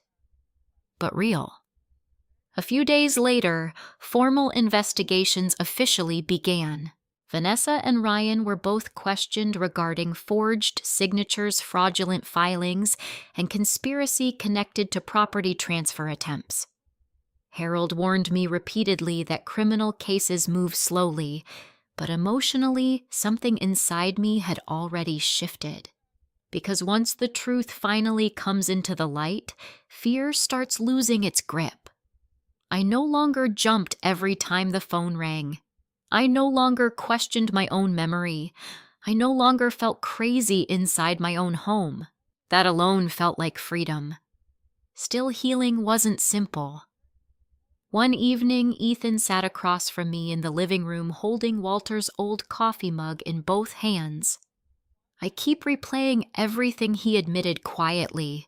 But real. A few days later, formal investigations officially began. Vanessa and Ryan were both questioned regarding forged signatures, fraudulent filings, and conspiracy connected to property transfer attempts. Harold warned me repeatedly that criminal cases move slowly, but emotionally, something inside me had already shifted. Because once the truth finally comes into the light, fear starts losing its grip. I no longer jumped every time the phone rang. I no longer questioned my own memory. I no longer felt crazy inside my own home. That alone felt like freedom. Still, healing wasn't simple. One evening, Ethan sat across from me in the living room holding Walter's old coffee mug in both hands. I keep replaying everything he admitted quietly.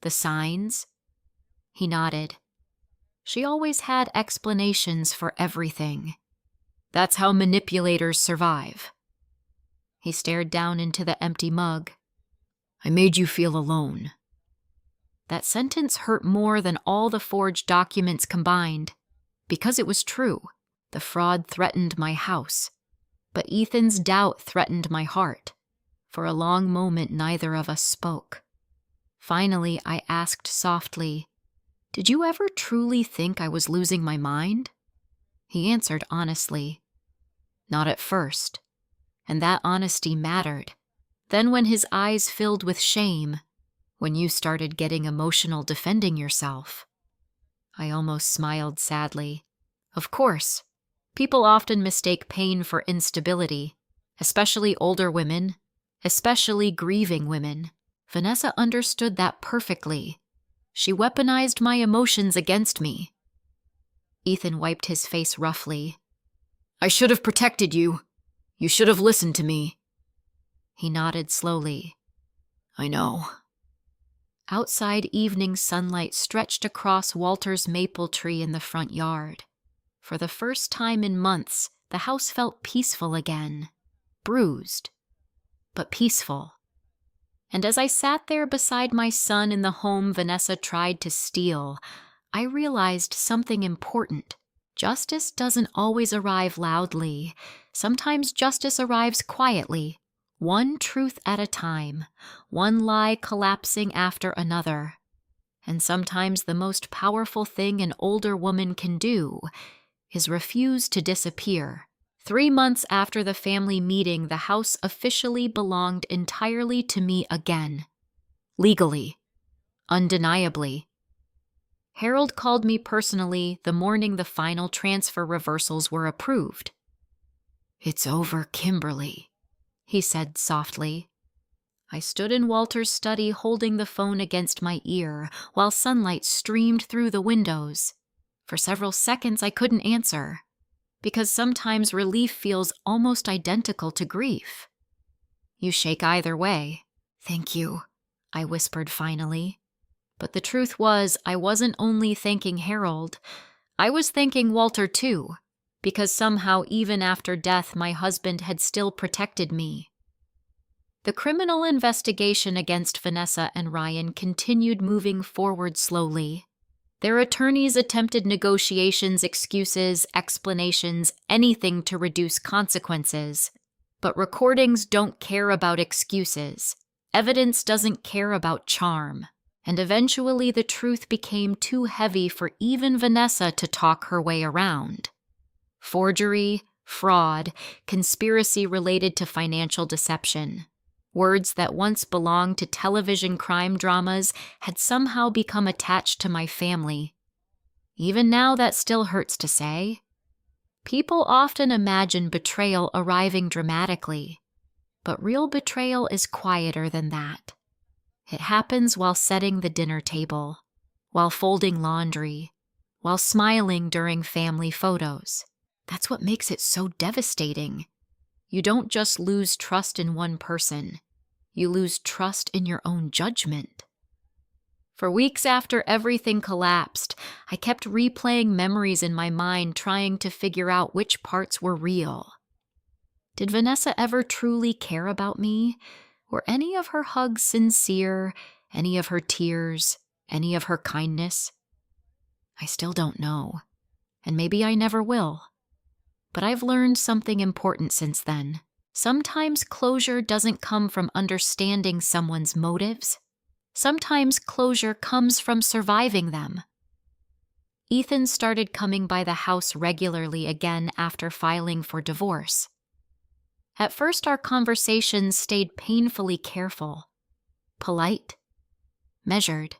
The signs. He nodded. She always had explanations for everything. That's how manipulators survive. He stared down into the empty mug. I made you feel alone. That sentence hurt more than all the forged documents combined. Because it was true. The fraud threatened my house. But Ethan's doubt threatened my heart. For a long moment, neither of us spoke. Finally, I asked softly, "Did you ever truly think I was losing my mind?" He answered honestly, "Not at first." And that honesty mattered. Then when his eyes filled with shame, when you started getting emotional defending yourself, I almost smiled sadly. Of course, people often mistake pain for instability, especially older women, especially grieving women. Vanessa understood that perfectly. She weaponized my emotions against me. Ethan wiped his face roughly. I should have protected you. You should have listened to me. He nodded slowly. I know. Outside, evening sunlight stretched across Walter's maple tree in the front yard. For the first time in months, the house felt peaceful again. Bruised, but peaceful. And as I sat there beside my son in the home Vanessa tried to steal, I realized something important. Justice doesn't always arrive loudly. Sometimes justice arrives quietly, one truth at a time, one lie collapsing after another. And sometimes the most powerful thing an older woman can do is refuse to disappear. 3 months after the family meeting, the house officially belonged entirely to me again. Legally. Undeniably. Harold called me personally the morning the final transfer reversals were approved. It's over, Kimberly, he said softly. I stood in Walter's study holding the phone against my ear while sunlight streamed through the windows. For several seconds I couldn't answer, because sometimes relief feels almost identical to grief. You shake either way. Thank you, I whispered finally. But the truth was, I wasn't only thanking Harold. I was thanking Walter too, because somehow even after death my husband had still protected me. The criminal investigation against Vanessa and Ryan continued moving forward slowly. Their attorneys attempted negotiations, excuses, explanations, anything to reduce consequences. But recordings don't care about excuses. Evidence doesn't care about charm. And eventually the truth became too heavy for even Vanessa to talk her way around. Forgery, fraud, conspiracy related to financial deception. Words that once belonged to television crime dramas had somehow become attached to my family. Even now, that still hurts to say. People often imagine betrayal arriving dramatically, but real betrayal is quieter than that. It happens while setting the dinner table, while folding laundry, while smiling during family photos. That's what makes it so devastating. You don't just lose trust in one person. You lose trust in your own judgment. For weeks after everything collapsed, I kept replaying memories in my mind, trying to figure out which parts were real. Did Vanessa ever truly care about me? Were any of her hugs sincere? Any of her tears? Any of her kindness? I still don't know, and maybe I never will. But I've learned something important since then. Sometimes closure doesn't come from understanding someone's motives. Sometimes closure comes from surviving them. Ethan started coming by the house regularly again after filing for divorce. At first, our conversations stayed painfully careful. polite, measured,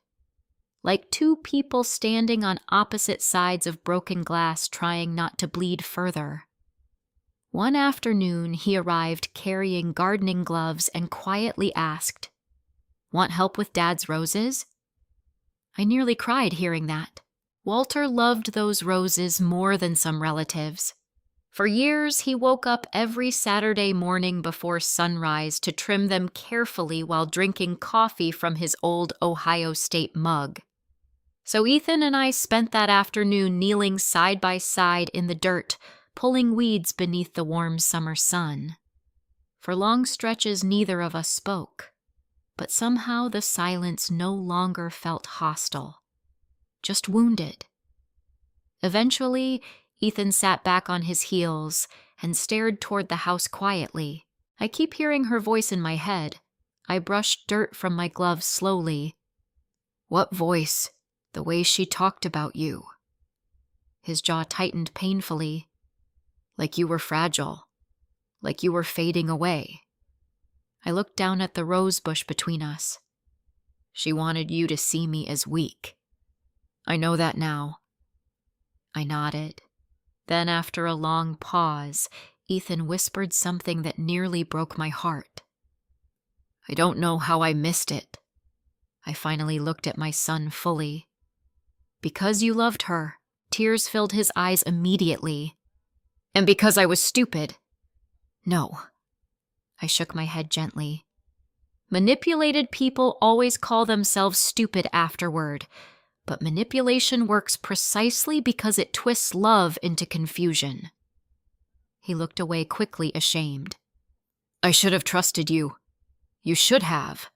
like two people standing on opposite sides of broken glass trying not to bleed further. One afternoon, he arrived carrying gardening gloves and quietly asked, "Want help with Dad's roses?" I nearly cried hearing that. Walter loved those roses more than some relatives. For years, he woke up every Saturday morning before sunrise to trim them carefully while drinking coffee from his old Ohio State mug. So Ethan and I spent that afternoon kneeling side by side in the dirt, pulling weeds beneath the warm summer sun. For long stretches, neither of us spoke, but somehow the silence no longer felt hostile, just wounded. Eventually, Ethan sat back on his heels and stared toward the house quietly. I keep hearing her voice in my head. I brushed dirt from my gloves slowly. "What voice? The way she talked about you." His jaw tightened painfully. "Like you were fragile. Like you were fading away." I looked down at the rose bush between us. "She wanted you to see me as weak. I know that now." I nodded. Then, after a long pause, Ethan whispered something that nearly broke my heart. "I don't know how I missed it." I finally looked at my son fully. "Because you loved her." Tears filled his eyes immediately. "And because I was stupid." "No." I shook my head gently. Manipulated people always call themselves stupid afterward. But manipulation works precisely because it twists love into confusion. He looked away quickly, ashamed. "I should have trusted you. You should have."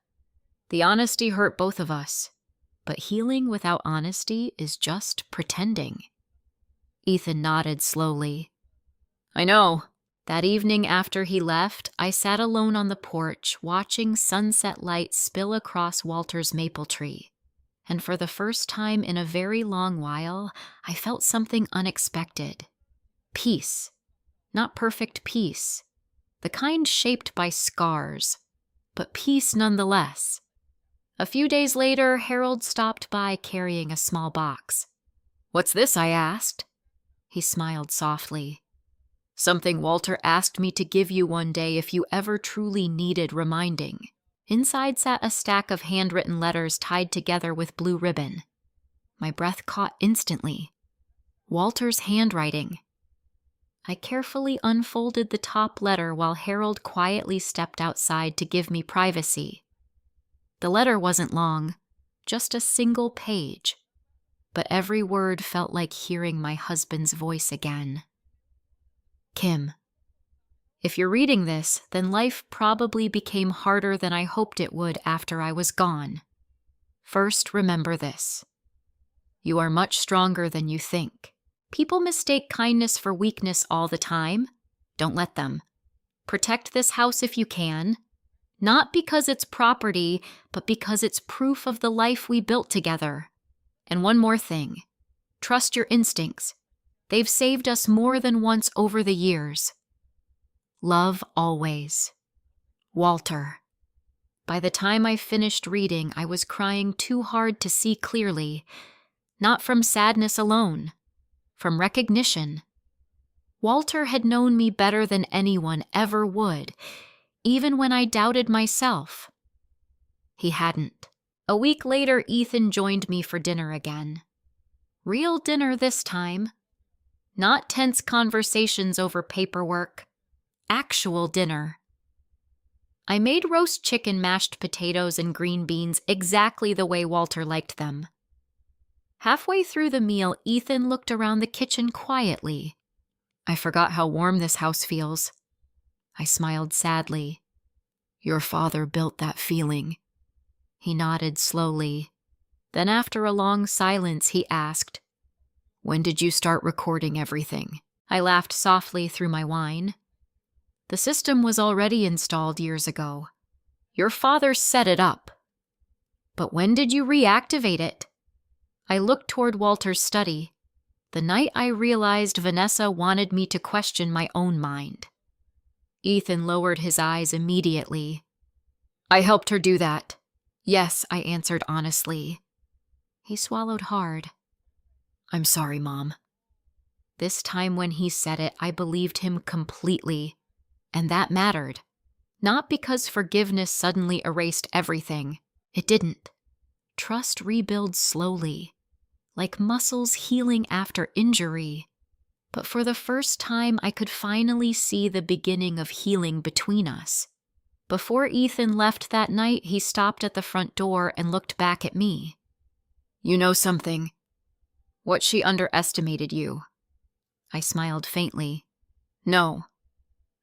The honesty hurt both of us, but healing without honesty is just pretending. Ethan nodded slowly. "I know." That evening after he left, I sat alone on the porch, watching sunset light spill across Walter's maple tree. And for the first time in a very long while, I felt something unexpected. Peace. Not perfect peace. The kind shaped by scars. But peace nonetheless. A few days later, Harold stopped by carrying a small box. "What's this?" I asked. He smiled softly. "Something Walter asked me to give you one day if you ever truly needed reminding." Inside sat a stack of handwritten letters tied together with blue ribbon. My breath caught instantly. Walter's handwriting. I carefully unfolded the top letter while Harold quietly stepped outside to give me privacy. The letter wasn't long, just a single page, but every word felt like hearing my husband's voice again. "Kim, if you're reading this, then life probably became harder than I hoped it would after I was gone. First, remember this. You are much stronger than you think. People mistake kindness for weakness all the time. Don't let them. Protect this house if you can. Not because it's property, but because it's proof of the life we built together. And one more thing. Trust your instincts. They've saved us more than once over the years. Love always. Walter." By the time I finished reading, I was crying too hard to see clearly. Not from sadness alone. From recognition. Walter had known me better than anyone ever would, even when I doubted myself. He hadn't. A week later, Ethan joined me for dinner again. Real dinner this time. Not tense conversations over paperwork. Actual dinner. I made roast chicken, mashed potatoes, and green beans exactly the way Walter liked them. Halfway through the meal, Ethan looked around the kitchen quietly. "I forgot how warm this house feels." I smiled sadly. "Your father built that feeling." He nodded slowly. Then after a long silence, he asked, "When did you start recording everything?" I laughed softly through my wine. "The system was already installed years ago. Your father set it up." "But when did you reactivate it?" I looked toward Walter's study. The night I realized Vanessa wanted me to question my own mind. Ethan lowered his eyes immediately. "I helped her do that. Yes, I answered honestly. He swallowed hard. I'm sorry, Mom. This time when he said it, I believed him completely. And that mattered. Not because forgiveness suddenly erased everything. It didn't. Trust rebuilds slowly, like muscles healing after injury. But for the first time, I could finally see the beginning of healing between us. Before Ethan left that night, he stopped at the front door and looked back at me. You know something? What, she underestimated you? I smiled faintly. No.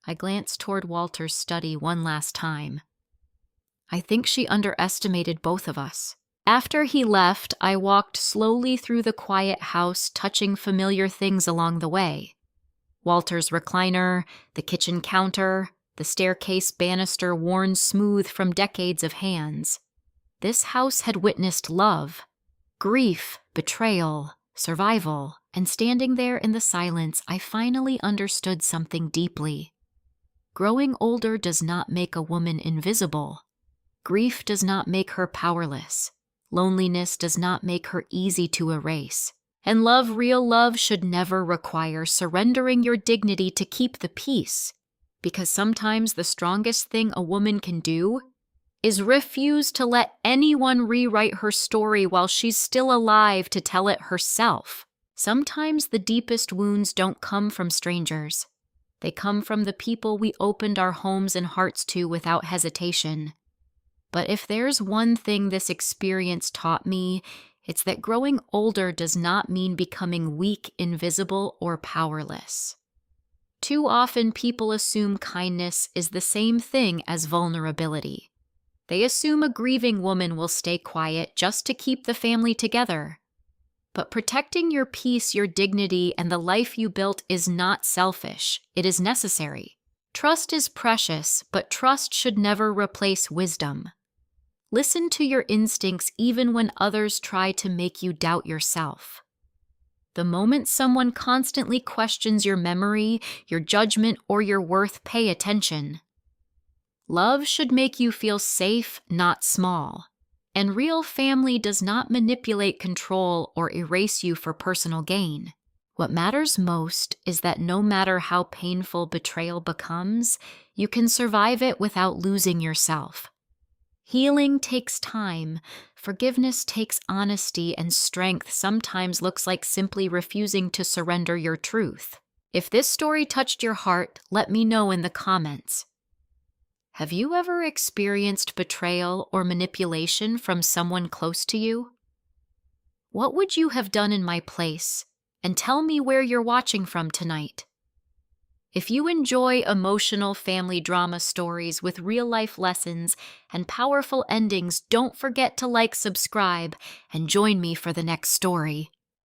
I glanced toward Walter's study one last time. I think she underestimated both of us. After he left, I walked slowly through the quiet house, touching familiar things along the way. Walter's recliner, the kitchen counter, the staircase banister worn smooth from decades of hands. This house had witnessed love, grief, betrayal, survival, and standing there in the silence, I finally understood something deeply. Growing older does not make a woman invisible. Grief does not make her powerless. Loneliness does not make her easy to erase. And love, real love, should never require surrendering your dignity to keep the peace. Because sometimes the strongest thing a woman can do is refuse to let anyone rewrite her story while she's still alive to tell it herself. Sometimes the deepest wounds don't come from strangers. They come from the people we opened our homes and hearts to without hesitation. But if there's one thing this experience taught me, it's that growing older does not mean becoming weak, invisible, or powerless. Too often people assume kindness is the same thing as vulnerability. They assume a grieving woman will stay quiet just to keep the family together. But protecting your peace, your dignity, and the life you built is not selfish. It is necessary. Trust is precious, but trust should never replace wisdom. Listen to your instincts even when others try to make you doubt yourself. The moment someone constantly questions your memory, your judgment, or your worth, pay attention. Love should make you feel safe, not small. And real family does not manipulate, control, or erase you for personal gain. What matters most is that no matter how painful betrayal becomes, you can survive it without losing yourself. Healing takes time. Forgiveness takes honesty, and strength sometimes looks like simply refusing to surrender your truth. If this story touched your heart, let me know in the comments. Have you ever experienced betrayal or manipulation from someone close to you? What would you have done in my place? And tell me where you're watching from tonight. If you enjoy emotional family drama stories with real-life lessons and powerful endings, don't forget to like, subscribe, and join me for the next story.